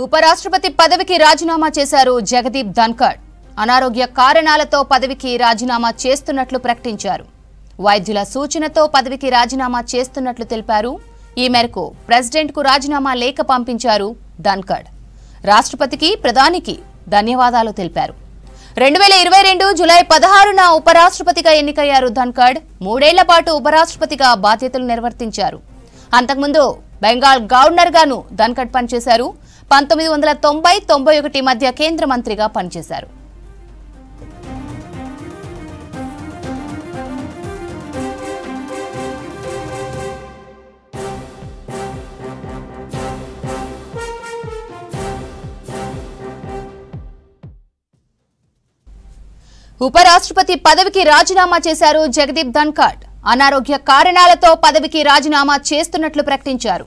ఉపరాష్ట్రపతి పదవికి రాజీనామా చేశారు జగదీప్ ధన్కడ్. అనారోగ్య కారణాలతో పదవికి రాజీనామా చేస్తున్నట్లు ప్రకటించారు. వైద్యుల సూచనతో పదవికి రాజీనామా చేస్తున్నట్లు తెలిపారు. ఈ మేరకు ప్రెసిడెంట్కు రాజీనామా లేఖ పంపించారు ధన్కడ్. రాష్ట్రపతికి, ప్రధానికి ధన్యవాదాలు తెలిపారు. 2022 జూలై 16న ఉపరాష్ట్రపతిగా ఎన్నికయ్యారు ధన్కడ్. 3 ఏళ్ల పాటు ఉపరాష్ట్రపతిగా బాధ్యతలు నిర్వర్తించారు. అంతకుముందు బెంగాల్ గవర్నర్ గాను ధన్కడ్ పనిచేశారు. 1990-91 మధ్య కేంద్ర మంత్రిగా పనిచేశారు. ఉపరాష్ట్రపతి పదవికి రాజీనామా చేశారు జగదీప్ ధన్కడ్. అనారోగ్య కారణాలతో పదవికి రాజీనామా చేస్తున్నట్లు ప్రకటించారు.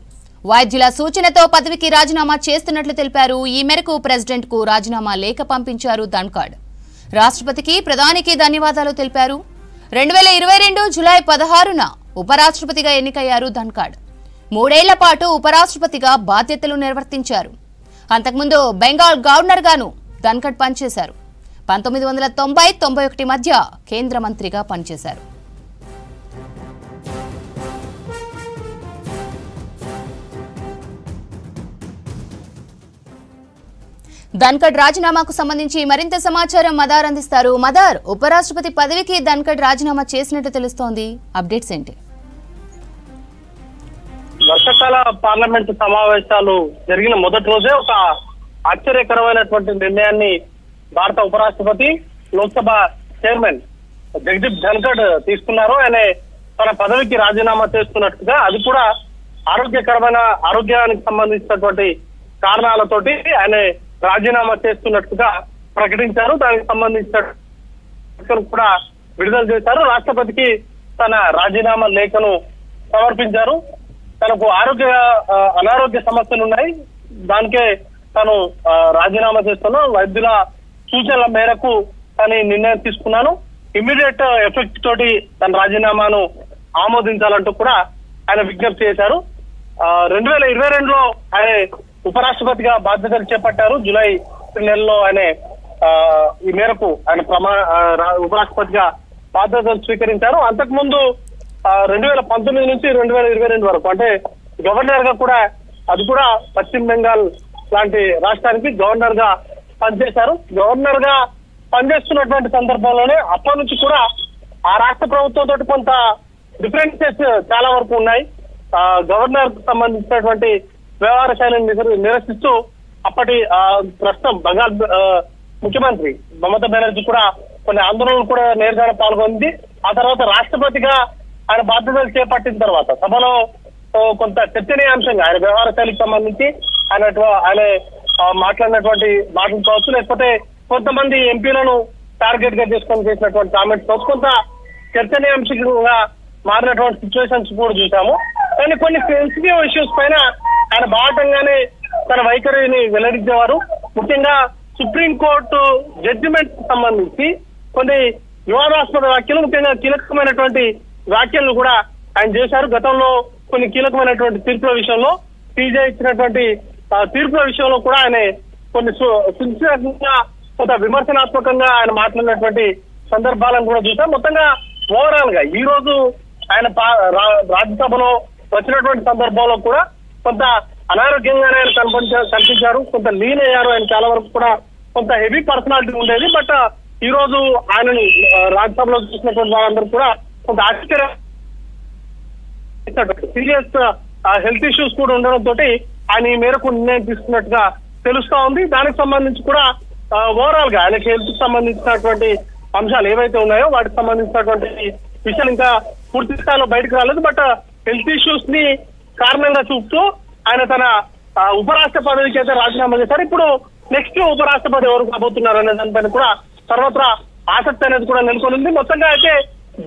వైద్యుల సూచనతో పదవికి రాజీనామా చేస్తున్నట్లు తెలిపారు. ఈ మేరకు ప్రెసిడెంట్కు రాజీనామా లేఖ పంపించారు ధన్కడ్. రాష్ట్రపతికి, ప్రధానికి ధన్యవాదాలు తెలిపారు. 2022 జూలై 16న ఉపరాష్ట్రపతిగా ఎన్నికయ్యారు ధన్కడ్. 3 ఏళ్ల పాటు ఉపరాష్ట్రపతిగా బాధ్యతలు నిర్వర్తించారు. అంతకుముందు బెంగాల్ గవర్నర్ గాను ధన్కడ్ పనిచేశారు. 1990-91 మధ్య కేంద్ర మంత్రిగా పనిచేశారు. ధన్కడ్ రాజీనామాకు సంబంధించి మరింత సమాచారం మదార్ అందిస్తారు. మదార్, ఉపరాష్ట్రపతి పదవికి ధన్కడ్ రాజీనామా చేసినట్టు తెలుస్తోంది. అప్డేట్స్ ఏంటి? వర్షాకాల పార్లమెంటు సమావేశాలు జరిగిన మొదటి రోజే ఒక ఆశ్చర్యకరమైనటువంటి నిర్ణయాన్ని భారత ఉపరాష్ట్రపతి, లోక్సభ చైర్మన్ జగదీప్ ధన్కడ్ తీసుకున్నారు. ఆయన తన పదవికి రాజీనామా చేస్తున్నట్టుగా, అది కూడా ఆరోగ్యానికి సంబంధించినటువంటి కారణాలతోటి ఆయన రాజీనామా చేస్తున్నట్టుగా ప్రకటించారు. దానికి సంబంధించిన కూడా విడుదల చేశారు. రాష్ట్రపతికి తన రాజీనామా లేఖను సమర్పించారు. తనకు అనారోగ్య సమస్యలు ఉన్నాయి, దానికే తను రాజీనామా చేస్తున్నాను. వైద్యుల సూచనల మేరకు తను నిర్ణయం తీసుకున్నాను. ఇమ్మీడియట్ ఎఫెక్ట్ తోటి తన రాజీనామాను ఆమోదించాలంటూ కూడా ఆయన విజ్ఞప్తి చేశారు. 2022లో ఆయన ఉపరాష్ట్రపతిగా బాధ్యతలు చేపట్టారు. జూలై నెలలో ఆయన ఈ మేరకు ఆయన ఉపరాష్ట్రపతిగా బాధ్యతలు స్వీకరించారు. అంతకుముందు 2019 నుంచి 2022 వరకు అంటే గవర్నర్ గా కూడా, అది కూడా పశ్చిమ బెంగాల్ లాంటి రాష్ట్రానికి గవర్నర్ గా పనిచేశారు. గవర్నర్ గా పనిచేస్తున్నటువంటి సందర్భంలోనే అప్పటి నుంచి కూడా ఆ రాష్ట్ర ప్రభుత్వంతో కొంత డిఫరెన్సెస్ చాలా వరకు ఉన్నాయి. గవర్నర్ కు సంబంధించినటువంటి వ్యవహార శైలిని నిరసిస్తూ అప్పటి ప్రస్తుతం బెంగాల్ ముఖ్యమంత్రి మమతా బెనర్జీ కూడా కొన్ని ఆందోళనలు కూడా నేరుగా పాల్గొంది. ఆ తర్వాత రాష్ట్రపతిగా ఆయన బాధ్యతలు చేపట్టిన తర్వాత సభలో కొంత చర్చనీయాంశంగా ఆయన వ్యవహార శైలికి సంబంధించి ఆయన మాట్లాడినటువంటి మాటలు కావచ్చు, లేకపోతే కొంతమంది ఎంపీలను టార్గెట్ గా చేసుకొని చేసినటువంటి కామెంట్స్ కావచ్చు, కొంత చర్చనీయాంశంగా మారినటువంటి సిచ్యువేషన్స్ కూడా చూసాము. కానీ కొన్ని సెన్సిటివ్ ఇష్యూస్ పైన ఆయన బాహటంగానే తన వైఖరిని వెల్లడించేవారు. ముఖ్యంగా సుప్రీంకోర్టు జడ్జిమెంట్ సంబంధించి కొన్ని వివాదాస్పద వ్యాఖ్యలు, ముఖ్యంగా కీలకమైనటువంటి వ్యాఖ్యలను కూడా ఆయన చేశారు. గతంలో కొన్ని కీలకమైనటువంటి తీర్పుల విషయంలో, సీజే ఇచ్చినటువంటి తీర్పుల విషయంలో కూడా ఆయన కొన్ని సున్నితంగా కొంత విమర్శనాత్మకంగా ఆయన మాట్లాడినటువంటి సందర్భాలను కూడా చూసాం. మొత్తంగా ఓవరాల్ గా ఈ రోజు ఆయన రాజ్యసభలో వచ్చినటువంటి సందర్భంలో కూడా కొంత అనారోగ్యంగానే ఆయన కనిపించారు, కొంత లీన్ అయ్యారు. ఆయన చాలా వరకు కూడా కొంత హెవీ పర్సనాలిటీ ఉండేది. బట్ ఈ రోజు ఆయనని రాజ్యసభలో చూసినటువంటి వారందరూ కూడా కొంత ఆశ్చర్య సీరియస్ హెల్త్ ఇష్యూస్ కూడా ఉండడంతో ఆయన ఈ మేరకు నిర్ణయం తీసుకున్నట్టుగా తెలుస్తా ఉంది. దానికి సంబంధించి కూడా ఓవరాల్ గా ఆయనకి హెల్త్ కి సంబంధించినటువంటి అంశాలు ఏవైతే ఉన్నాయో వాటికి సంబంధించినటువంటి విషయాలు ఇంకా పూర్తి స్థాయిలో బయటకు రాలేదు. బట్ హెల్త్ ఇష్యూస్ ని కారణంగా చూపుతూ ఆయన తన ఉపరాష్ట్ర పదవికి అయితే రాజీనామా చేశారు. ఇప్పుడు నెక్స్ట్ ఉపరాష్ట్రపతి ఎవరు కాబోతున్నారు అనే దానిపైన కూడా సర్వత్రా ఆసక్తి అనేది కూడా నెలకొనింది. మొత్తంగా అయితే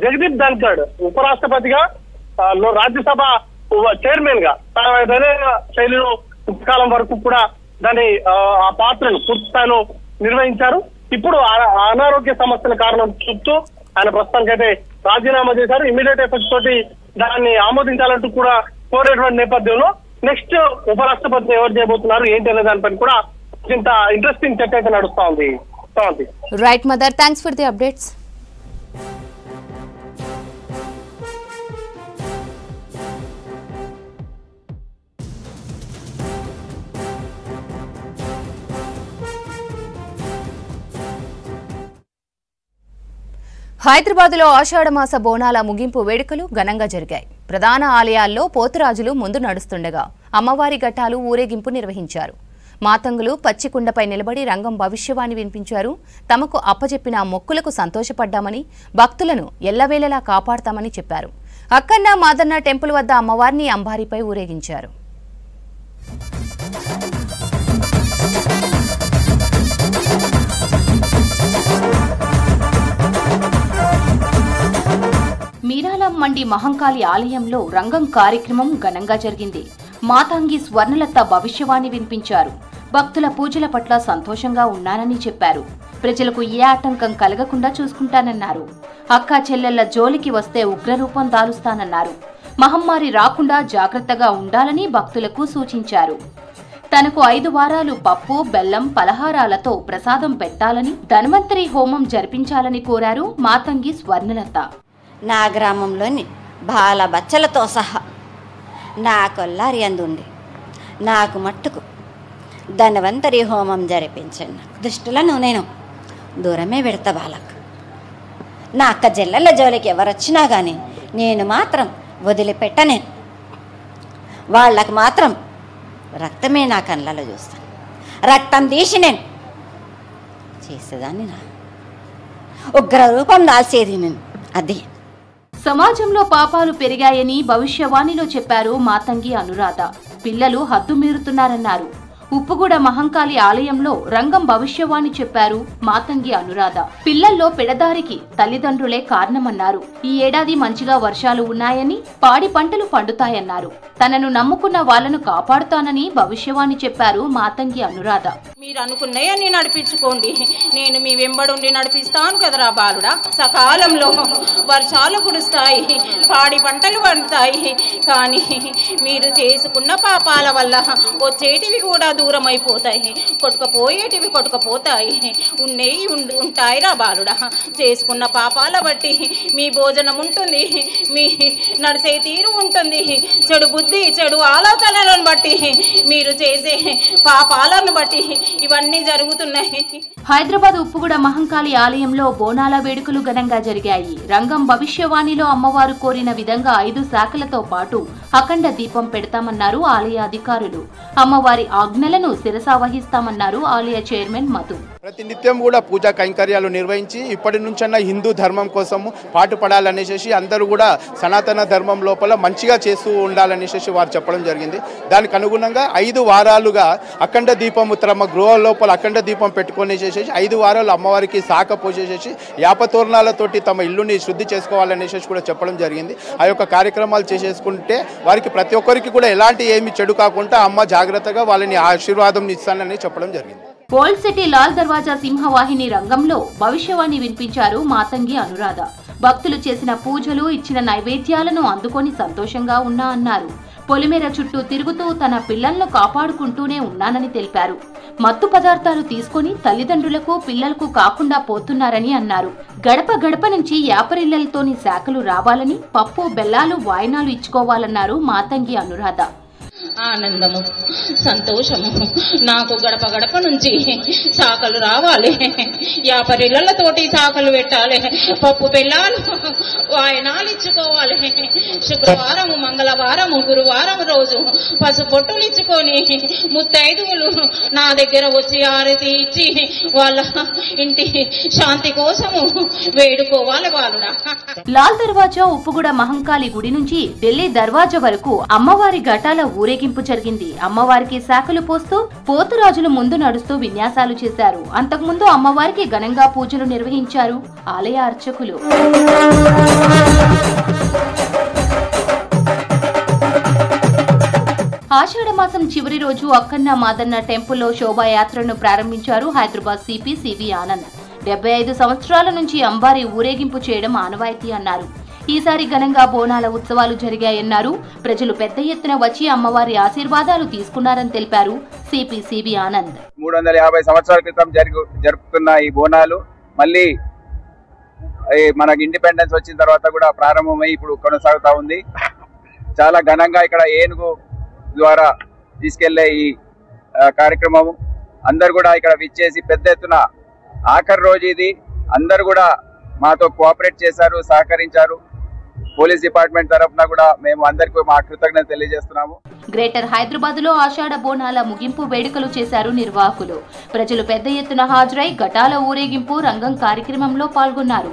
జగదీప్ ధన్కడ్ ఉపరాష్ట్రపతిగా, రాజ్యసభ చైర్మన్ గా తన శైలిలో కాలం వరకు కూడా దాని ఆ పాత్రను పూర్తి స్థాయిలో నిర్వహించారు. ఇప్పుడు అనారోగ్య సమస్యల కారణం చూపుతూ ఆయన ప్రస్తుతానికి అయితే రాజీనామా చేశారు. ఇమీడియట్ ఎఫెక్ట్ తోటి దాన్ని ఆమోదించాలంటూ కూడా కోరేటువంటి నేపథ్యంలో నెక్స్ట్ ఉపరాష్ట్రపతిని ఎవరు చేయబోతున్నారు ఏంటి అనే దానిపైన కూడా ఇంత ఇంట్రెస్టింగ్ చర్చ అయితే నడుస్తా ఉంది. Right mother, thanks for the updates. హైదరాబాద్లో ఆషాఢమాస బోనాల ముగింపు వేడుకలు ఘనంగా జరిగాయి. ప్రధాన ఆలయాల్లో పోతురాజులు ముందు నడుస్తుండగా అమ్మవారి ఘట్టాలు ఊరేగింపు నిర్వహించారు. మాతంగులు పచ్చికుండపై నిలబడి రంగం భవిష్యవాణి వినిపించారు. తమకు అప్పచెప్పిన మొక్కులకు సంతోషపడ్డామని, భక్తులను ఎల్లవేళలా కాపాడతామని చెప్పారు. అక్కన్న మాదన్న టెంపుల్ వద్ద అమ్మవారిని అంబారీపై ఊరేగించారు. మీరాలం మండి మహంకాళి ఆలయంలో రంగం కార్యక్రమం ఘనంగా జరిగింది. మాతంగి స్వర్ణలత భవిష్యవాణి వినిపించారు. భక్తుల పూజల పట్ల సంతోషంగా ఉన్నానని చెప్పారు. ప్రజలకు ఏ ఆటంకం కలగకుండా చూసుకుంటానన్నారు. అక్కా చెల్లెళ్ల జోలికి వస్తే ఉగ్రరూపం దాలుస్తానన్నారు. మహమ్మారి రాకుండా జాగ్రత్తగా ఉండాలని భక్తులకు సూచించారు. తనకు 5 వారాలు పప్పు, బెల్లం, పలహారాలతో ప్రసాదం పెట్టాలని, ధన్వంతరి హోమం జరిపించాలని కోరారు మాతంగి స్వర్ణలత. నా గ్రామంలోని బాల బచ్చలతో సహా నా కొల్లారి అందుండి నాకు మట్టుకు ధన్వంతరి హోమం జరిపించండి. దుష్టులను నేను దూరమే పెడతా. బాలకు నా అక్క చెల్లెళ్ళ జోలికి ఎవరొచ్చినా కానీ నేను మాత్రం వదిలిపెట్టనే. వాళ్ళకు మాత్రం రక్తమే నా కళ్ళలో చూస్తాను. రక్తం తీసి నేను చేసేదాన్ని. నా ఉగ్ర రూపం దాల్చేది నేను. అది సమాజంలో పాపాలు పెరిగాయని భవిష్యవాణిలో చెప్పారు మాతంగి అనురాధ. పిల్లలు హద్దు మీరుతున్నారన్నారు. ఉప్పుగూడ మహంకాళి ఆలయంలో రంగం భవిష్యవాణి చెప్పారు మాతంగి అనురాధ. పిల్లల్లో పెడదారికి తల్లిదండ్రులే కారణమన్నారు. ఈ ఏడాది మంచిగా వర్షాలు ఉన్నాయని, పాడి పంటలు పండుతాయన్నారు. తనను నమ్ముకున్న వాళ్లను కాపాడుతానని భవిష్యవాణి చెప్పారు మాతంగి అనురాధ. మీరు అనుకున్నాయని నడిపించుకోండి, నేను మీ వెంబడుండి నడిపిస్తాను కదరా బాలుడా. సకాలంలో వర్షాలు కురుస్తాయి, పాడి పంటలు పండుతాయి. కానీ మీరు చేసుకున్న పాపాల వల్ల వచ్చేటివి కూడా దూరం అయిపోతాయి, కొట్టుకపోయేటివి కొట్టుకపోతాయి, ఉండేవి ఉంటాయిరా బాలుడా. చేసుకున్న పాపాల బట్టి మీ భోజనం ఉంటుంది, మీ నడిచే తీరు ఉంటుంది. చెడు బుద్ధి, చెడు ఆలోచనలను బట్టి, మీరు చేసే పాపాలను బట్టి ఇవన్నీ జరుగుతున్నాయి. హైదరాబాద్ ఉప్పుగూడ మహంకాళి ఆలయంలో బోనాల వేడుకలు ఘనంగా జరిగాయి. రంగం భవిష్యవాణిలో అమ్మవారు కోరిన విధంగా 5 శాఖలతో పాటు అఖండ దీపం పెడతామన్నారు ఆలయ అధికారులు. అమ్మవారి ఆజ్ఞలను శిరసా వహిస్తామన్నారు ఆలయ చైర్మన్ మధు. ప్రతినిత్యం కూడా పూజా కైంకర్యాలు నిర్వహించి ఇప్పటి నుంచన్నా హిందూ ధర్మం కోసము పాటుపడాలనేసి అందరూ కూడా సనాతన ధర్మం లోపల మంచిగా చేస్తూ ఉండాలనేసి వారు చెప్పడం జరిగింది. దానికి అనుగుణంగా 5 వారాలుగా అఖండ దీపము తమ గృహ లోపల అఖండ దీపం పెట్టుకునేసేసి 5 వారాలు అమ్మవారికి శాఖ పోసేసేసి యాపతోరణాలతోటి తమ ఇల్లుని శుద్ధి చేసుకోవాలనేసి కూడా చెప్పడం జరిగింది. ఆ యొక్క కార్యక్రమాలు చేసేసుకుంటే వారికి ప్రతి ఒక్కరికి కూడా ఎలాంటి ఏమి చెడు కాకుండా అమ్మ జాగ్రత్తగా వాళ్ళని ఆశీర్వాదం ఇస్తానని చెప్పడం జరిగింది. ఓల్డ్ సిటీ లాల్ దర్వాజా సింహవాహిని రంగంలో భవిష్యవాణి వినిపించారు మాతంగి అనురాధ. భక్తులు చేసిన పూజలు, ఇచ్చిన నైవేద్యాలను అందుకొని సంతోషంగా ఉన్నా అన్నారు. పొలిమేర చుట్టూ తిరుగుతూ తన పిల్లలను కాపాడుకుంటూనే ఉన్నానని తెలిపారు. మత్తు పదార్థాలు తీసుకుని తల్లిదండ్రులకు, పిల్లలకు కాకుండా పోతున్నారని అన్నారు. గడప గడప నుంచి యాపరిళ్లతోని శాఖలు రావాలని, పప్పు, బెల్లాలు, వాయినాలు ఇచ్చుకోవాలన్నారు మాతంగి అనురాధ. ఆనందము, సంతోషము, నాకు గడప గడప నుంచి శాఖలు రావాలి, యాపరిళ్లతోటి శాఖలు పెట్టాలి, పప్పు బెల్లాలు వాయనాలు ఇచ్చుకోవాలి. శుక్రవారము, మంగళవారము, గురువారం రోజు పసుపొట్టులు ఇచ్చుకొని ముత్తైదువులు నా దగ్గర వచ్చి ఆరతి ఇచ్చి వాళ్ళ ఇంటి శాంతి కోసము వేడుకోవాలి బాలుడా. లాల్ దర్వాజా ఉప్పుగూడ మహంకాళి గుడి నుంచి ఢిల్లీ దర్వాజా వరకు అమ్మవారి ఘటాల ఊరేగింపు జరిగింది. అమ్మవారికి శాఖలు పోస్తూ పోతురాజులు ముందు నడుస్తూ విన్యాసాలు చేశారు. అంతకుముందు అమ్మవారికి ఘనంగా పూజలు నిర్వహించారు ఆలయ అర్చకులు. ఆషాఢమాసం చివరి రోజు అక్కన్న మాదన్న టెంపుల్లో శోభాయాత్రను ప్రారంభించారు హైదరాబాద్ సిపి సివి ఆనంద్. 75 సంవత్సరాల నుంచి అంబారీ ఊరేగింపు చేయడం ఆనవాయితీ అన్నారు. ఈసారి ఘనంగా బోనాల ఉత్సవాలు జరిగాయన్నారు. ప్రజలు పెద్ద ఎత్తున వచ్చి అమ్మవారి ఆశీర్వాదాలు తీసుకున్నారని తెలిపారు సిపి ఆనంద్. 350 సంవత్సరాల క్రితం జరుపుతున్న ఈ బోనాలు మళ్ళీ మనకి ఇండిపెండెన్స్ వచ్చిన తర్వాత కూడా ప్రారంభమై ఇప్పుడు కొనసాగుతా ఉంది. చాలా ఘనంగా ఇక్కడ ఏనుగు ద్వారా తీసుకెళ్లే ఈ కార్యక్రమం అందరు కూడా ఇక్కడ విచ్చేసి పెద్ద ఎత్తున ఆఖరి రోజు ఇది అందరు కూడా మాతో కోఆపరేట్ చేశారు, సహకరించారు. పోలీస్ డిపార్ట్మెంట్ తరఫున కూడా మేము అందరికీ మా కృతజ్ఞత తెలియజేస్తున్నాము. గ్రేటర్ హైదరాబాద్ లో ఆషాఢ బోనాల ముగింపు వేడుకలు చేశారు నిర్వాహకులు. ప్రజలు పెద్ద ఎత్తున హాజరై ఘటాల ఊరేగింపు రంగం కార్యక్రమంలో పాల్గొన్నారు.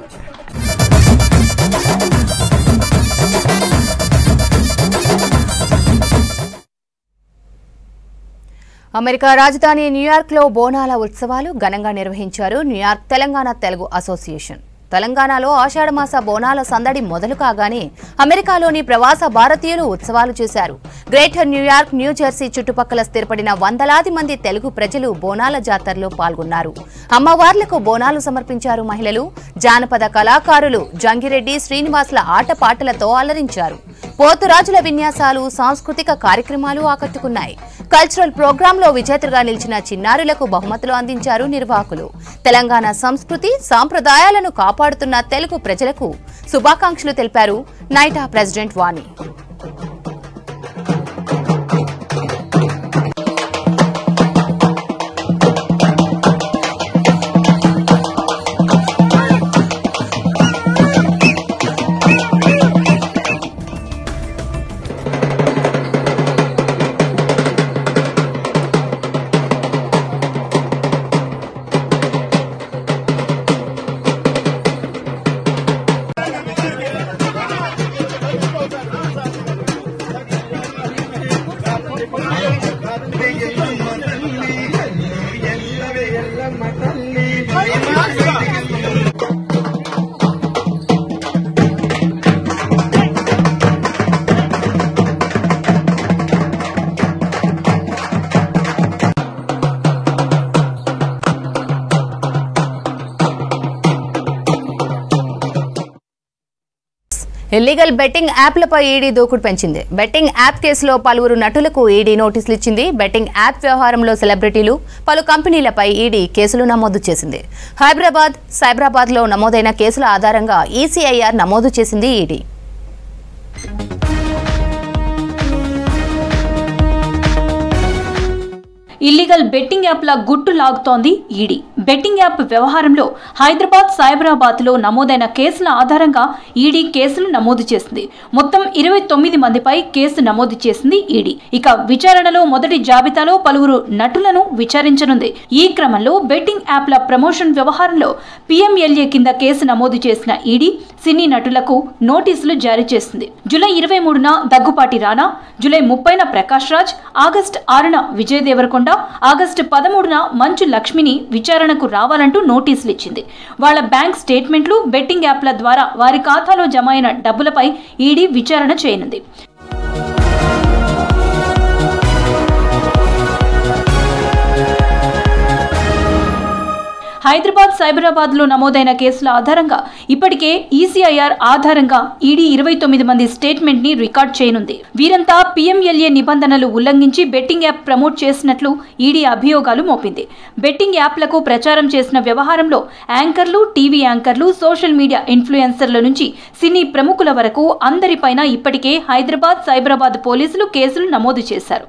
అమెరికా రాజధాని న్యూయార్క్ లో బోనాల ఉత్సవాలు ఘనంగా నిర్వహించారు న్యూయార్క్ తెలంగాణ తెలుగు అసోసియేషన్. తెలంగాణలో ఆషాఢమాస బోనాల సందడి మొదలు కాగానే అమెరికాలోని ప్రవాస భారతీయులు ఉత్సవాలు చేశారు. గ్రేటర్ న్యూయార్క్, న్యూజెర్సీ చుట్టుపక్కల స్థిరపడిన వందలాది మంది తెలుగు ప్రజలు బోనాల జాతరలో పాల్గొన్నారు. అమ్మవార్లకు బోనాలు సమర్పించారు మహిళలు. జానపద కళాకారులు జంగిరెడ్డి, శ్రీనివాసుల ఆటపాటలతో అలరించారు. పోతురాజుల విన్యాసాలు, సాంస్కృతిక కార్యక్రమాలు ఆకట్టుకున్నాయి. కల్చరల్ ప్రోగ్రాంలో విజేతలుగా నిలిచిన చిన్నారులకు బహుమతులు అందించారు నిర్వాహకులు. తెలంగాణ సంస్కృతి సాంప్రదాయాలను కాపాడుతున్న తెలుగు ప్రజలకు శుభాకాంక్షలు తెలిపారు నైటా ప్రెసిడెంట్ వాణి. ఇల్లీగల్ బెట్టింగ్ యాప్లపై ఈడీ దూకుడు పెంచింది. బెట్టింగ్ యాప్ కేసులో పలువురు నటులకు ఈడీ నోటీసులు ఇచ్చింది. బెట్టింగ్ యాప్ వ్యవహారంలో సెలబ్రిటీలు, పలు కంపెనీలపై ఈడీ కేసులు నమోదు చేసింది. హైదరాబాద్, సైబరాబాద్లో నమోదైన కేసుల ఆధారంగా ఈసీఐఆర్ నమోదు చేసింది ఈడీ. ఇల్లీగల్ బెట్టింగ్ యాప్ల గుట్టు లాగుతోంది ఈడీ. బెట్టింగ్ యాప్ వ్యవహారంలో హైదరాబాద్, సైబరాబాద్లో నమోదైన కేసుల ఆధారంగా ఈడీ కేసులు నమోదు చేసింది. మొత్తం 29 మందిపై కేసు నమోదు చేసింది ఈడీ. ఇక విచారణలో మొదటి జాబితాలో పలువురు నటులను విచారించనుంది. ఈ క్రమంలో బెట్టింగ్ యాప్ల ప్రమోషన్ వ్యవహారంలో పీఎంఎల్ఏ కింద కేసు నమోదు చేసిన ఈడీ సినీ నటులకు నోటీసులు జారీ చేసింది. జూలై 23న దగ్గుపాటి రానా, జూలై 30న ప్రకాష్ రాజ్, ఆగస్టు 6న విజయ్ దేవరకొండ, ఆగస్టు 13న మంచు లక్ష్మిని విచారణకు రావాలంటూ నోటీసులు ఇచ్చింది. వాళ్ల బ్యాంక్ స్టేట్మెంట్లు, బెట్టింగ్ యాప్ల ద్వారా వారి ఖాతాలో జమ అయిన డబ్బులపై ఈడీ విచారణ చేయనుంది. హైదరాబాద్, సైబరాబాద్ లో నమోదైన కేసుల ఆధారంగా ఇప్పటికే ఈసీఐఆర్ ఆధారంగా ఈడీ 29 మంది స్టేట్మెంట్ ని రికార్డ్ చేయనుంది. వీరంతా పీఎంఎల్ఏ నిబంధనలు ఉల్లంఘించి బెట్టింగ్ యాప్ ప్రమోట్ చేసినట్లు ఈడీ అభియోగాలు మోపింది. బెట్టింగ్ యాప్లకు ప్రచారం చేసిన వ్యవహారంలో యాంకర్లు, టీవీ యాంకర్లు, సోషల్ మీడియా ఇన్ఫ్లుయెన్సర్ల నుంచి సినీ ప్రముఖుల వరకు అందరిపైన ఇప్పటికే హైదరాబాద్, సైబరాబాద్ పోలీసులు కేసులు నమోదు చేశారు.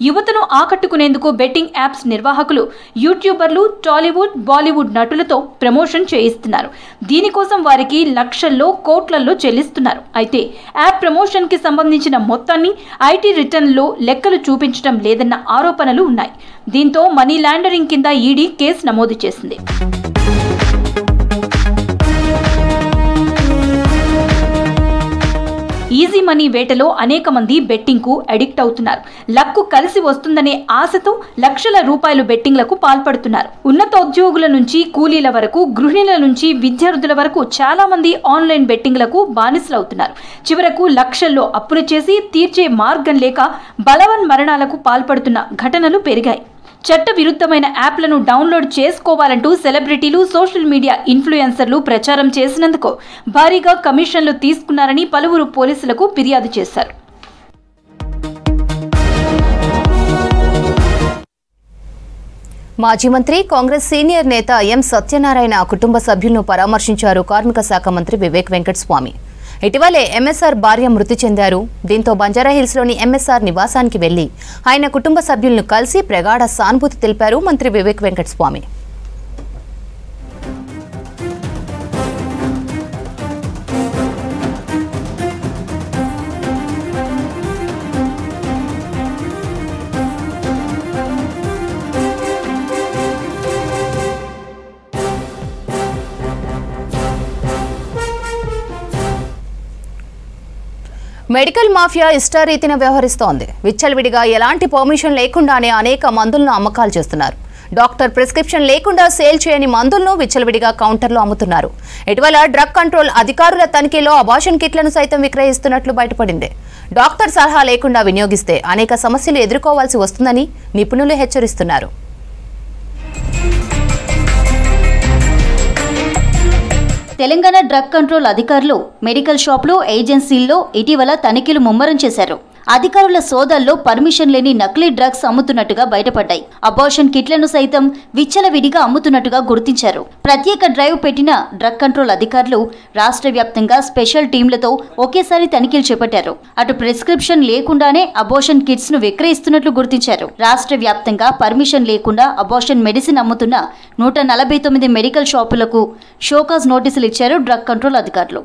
యువతను ఆకట్టుకునేందుకు బెట్టింగ్ యాప్స్ నిర్వాహకులు యూట్యూబర్లు, టాలీవుడ్, బాలీవుడ్ నటులతో ప్రమోషన్ చేయిస్తున్నారు. దీనికోసం వారికి లక్షల్లో, కోట్లల్లో చెల్లిస్తున్నారు. అయితే యాప్ ప్రమోషన్ కి సంబంధించిన మొత్తాన్ని ఐటీ రిటర్న్లో లెక్కలు చూపించడం లేదన్న ఆరోపణలు ఉన్నాయి. దీంతో మనీ లాండరింగ్ కింద ఈడీ కేసు నమోదు చేసింది. ఈజీ మనీ వేటలో అనేక మంది బెట్టింగ్ కు అడిక్ట్ అవుతున్నారు. లక్కు కలిసి వస్తుందనే ఆశతో లక్షల రూపాయలు బెట్టింగ్లకు పాల్పడుతున్నారు. ఉన్నతోద్యోగుల నుంచి కూలీల వరకు, గృహిణుల నుంచి విద్యార్థుల వరకు చాలా మంది ఆన్లైన్ బెట్టింగ్లకు బానిసలవుతున్నారు. చివరకు లక్షల్లో అప్పులు చేసి తీర్చే మార్గం లేక బలవన్ మరణాలకు పాల్పడుతున్న ఘటనలు పెరిగాయి. చట్ట విరుద్ధమైన యాప్లను డౌన్లోడ్ చేసుకోవాలంటూ సెలబ్రిటీలు, సోషల్ మీడియా ఇన్ఫ్లుయెన్సర్లు ప్రచారం చేసినందుకు భారీగా కమిషన్లు తీసుకున్నారని పలువురు పోలీసులకు ఫిర్యాదు చేశారు. మాజీ మంత్రి, కాంగ్రెస్ సీనియర్ నేత ఎం సత్యనారాయణ కుటుంబ సభ్యులను పరామర్శించారు కార్మిక శాఖ మంత్రి వివేక్ వెంకటస్వామి. ఇటీవలే ఎంఎస్ఆర్ భార్య మృతి చెందారు. దీంతో బంజారాహిల్స్లోని ఎంఎస్ఆర్ నివాసానికి వెళ్లి ఆయన కుటుంబ సభ్యులను కలిసి ప్రగాఢ సానుభూతి తెలిపారు మంత్రి వివేక్ వెంకటస్వామి. మెడికల్ మాఫియా ఇష్టారీతిన వ్యవహరిస్తోంది. విచ్చలవిడిగా ఎలాంటి పర్మిషన్ లేకుండానే అనేక మందులను అమ్మకాలు చేస్తున్నారు. డాక్టర్ ప్రిస్క్రిప్షన్ లేకుండా సేల్ చేయని మందులను విచ్చలవిడిగా కౌంటర్లో అమ్ముతున్నారు. ఇటీవల డ్రగ్ కంట్రోల్ అధికారుల తనిఖీలో అబార్షన్ కిట్లను సైతం విక్రయిస్తున్నట్లు బయటపడింది. డాక్టర్ సలహా లేకుండా వినియోగిస్తే అనేక సమస్యలు ఎదుర్కోవాల్సి వస్తుందని నిపుణులు హెచ్చరిస్తున్నారు. తెలంగాణ డ్రగ్ కంట్రోల్ అధికారులు మెడికల్ షాపులు, ఏజెన్సీల్లో ఇటీవల తనిఖీలు ముమ్మరం చేశారు. అధికారుల సోదాల్లో పర్మిషన్ లేని నకిలీ డ్రగ్స్ అమ్ముతున్నట్టుగా బయటపడ్డాయి. అబార్షన్ కిట్లను సైతం విచ్చలవిడిగా అమ్ముతున్నట్టుగా గుర్తించారు. ప్రత్యేక డ్రైవ్ పెట్టిన డ్రగ్ కంట్రోల్ అధికారులు రాష్ట్ర వ్యాప్తంగా స్పెషల్ టీంలతో ఒకేసారి తనిఖీలు చేపట్టారు. అటు ప్రిస్క్రిప్షన్ లేకుండానే అబార్షన్ కిట్స్ ను విక్రయిస్తున్నట్లు గుర్తించారు. రాష్ట్ర వ్యాప్తంగా పర్మిషన్ లేకుండా అబార్షన్ మెడిసిన్ అమ్ముతున్న 149 మెడికల్ షాపులకు షోకాజ్ నోటీసులు ఇచ్చారు డ్రగ్ కంట్రోల్ అధికారులు.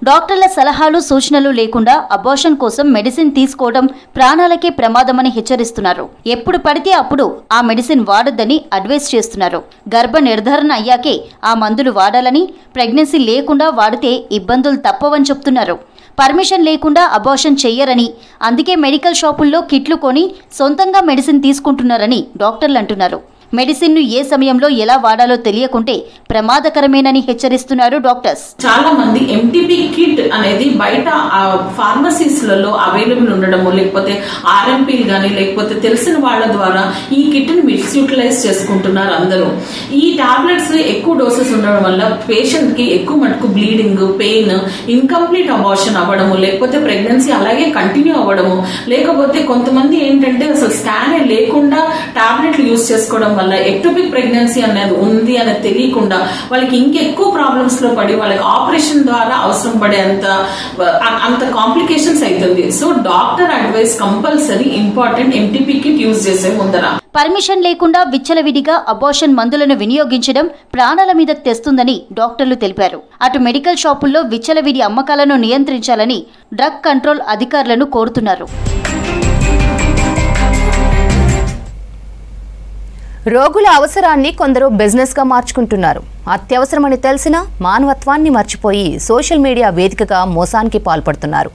డాక్టర్ల సలహాలు, సూచనలు లేకుండా అబార్షన్ కోసం మెడిసిన్ తీసుకోవడం ప్రాణాలకే ప్రమాదమని హెచ్చరిస్తున్నారు. ఎప్పుడు పడితే అప్పుడు ఆ మెడిసిన్ వాడొద్దని అడ్వైస్ చేస్తున్నారు. గర్భ నిర్ధారణ అయ్యాకే ఆ మందులు వాడాలని, ప్రెగ్నెన్సీ లేకుండా వాడితే ఇబ్బందులు తప్పవని చెప్తున్నారు. పర్మిషన్ లేకుండా అబార్షన్ చెయ్యరని, అందుకే మెడికల్ షాపుల్లో కిట్లు కొని సొంతంగా మెడిసిన్ తీసుకుంటున్నారని డాక్టర్లు అంటున్నారు. మెడిసిన్ ను ఏ సమయంలో ఎలా వాడాలో తెలియకుంటే ప్రమాదకరమేనని హెచ్చరిస్తున్నారు డాక్టర్స్. చాలా మంది ఎంటీపీ కిట్ అనేది బయట ఫార్మసీస్లలో అవైలబుల్ ఉండడము, లేకపోతే ఆర్ఎంపీలు గానీ లేకపోతే తెలిసిన వాళ్ళ ద్వారా ఈ కిట్ ని మిస్యూటిలైజ్ చేసుకుంటున్నారు అందరూ. ఈ టాబ్లెట్స్ ఎక్కువ డోసెస్ ఉండడం వల్ల పేషెంట్ కి ఎక్కువ మటుకు బ్లీడింగ్, పెయిన్, ఇన్కంప్లీట్ అబార్షన్ అవ్వడము, లేకపోతే ప్రెగ్నెన్సీ అలాగే కంటిన్యూ అవ్వడము, లేకపోతే కొంతమంది ఏంటంటే అసలు స్కానే లేకుండా టాబ్లెట్లు యూజ్ చేసుకోవడం వల్ల ఎక్టోపిక్ ప్రెగ్నెన్సీ అనేది ఉంది అనేది తెలియకుండా వాళ్ళకి ఇంకెక్కువ ప్రాబ్లమ్స్ లో పడి వాళ్ళకి ఆపరేషన్ ద్వారా అవసరం పడే అంత కాంప్లికేషన్స్ అవుతుంది. So doctor advice compulsory important. MTP kit use చేసే ముందర పర్మిషన్ లేకుండా విచ్చలవిడిగా అబార్షన్ మందులను వినియోగించడం ప్రాణాల మీద తెస్తుందని డాక్టర్లు తెలిపారు. అటు మెడికల్ షాపుల్లో విచ్చలవిడి అమ్మకాలను నియంత్రించాలని డ్రగ్ కంట్రోల్ అధికారులను కోరుతున్నారు. రోగుల అవసరాన్ని కొందరు బిజినెస్గా మార్చుకుంటున్నారు. అత్యవసరమని తెలిసినా మానవత్వాన్ని మర్చిపోయి సోషల్ మీడియా వేదికగా మోసానికి పాల్పడుతున్నారు.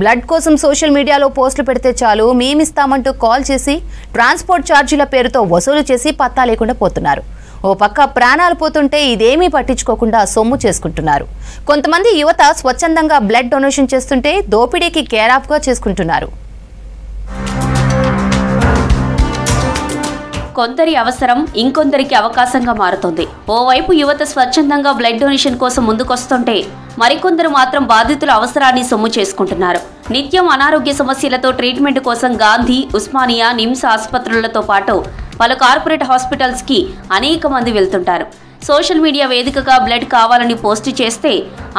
బ్లడ్ కోసం సోషల్ మీడియాలో పోస్టులు పెడితే చాలు మేమిస్తామంటూ కాల్ చేసి ట్రాన్స్పోర్ట్ ఛార్జీల పేరుతో వసూలు చేసి పత్తా లేకుండా పోతున్నారు. ఓ పక్క ప్రాణాలు పోతుంటే ఇదేమీ పట్టించుకోకుండా సొమ్ము చేసుకుంటున్నారు. కొంతమంది యువత స్వచ్ఛందంగా బ్లడ్ డొనేషన్ చేస్తుంటే దోపిడీకి కేరాఫ్గా చేసుకుంటున్నారు. కొందరి అవసరం ఇంకొందరికి అవకాశంగా మారుతుంది. ఓవైపు యువత స్వచ్ఛందంగా బ్లడ్ డొనేషన్ కోసం ముందుకొస్తుంటే మరికొందరు మాత్రం బాధితుల అవసరాన్ని సొమ్ము చేసుకుంటున్నారు. నిత్యం అనారోగ్య సమస్యలతో ట్రీట్మెంట్ కోసం గాంధీ, ఉస్మానియా, నిమ్స్ ఆసుపత్రులతో పాటు పలు కార్పొరేట్ హాస్పిటల్స్ కి అనేక మంది వెళ్తుంటారు. సోషల్ మీడియా వేదికగా బ్లడ్ కావాలని పోస్టు చేస్తే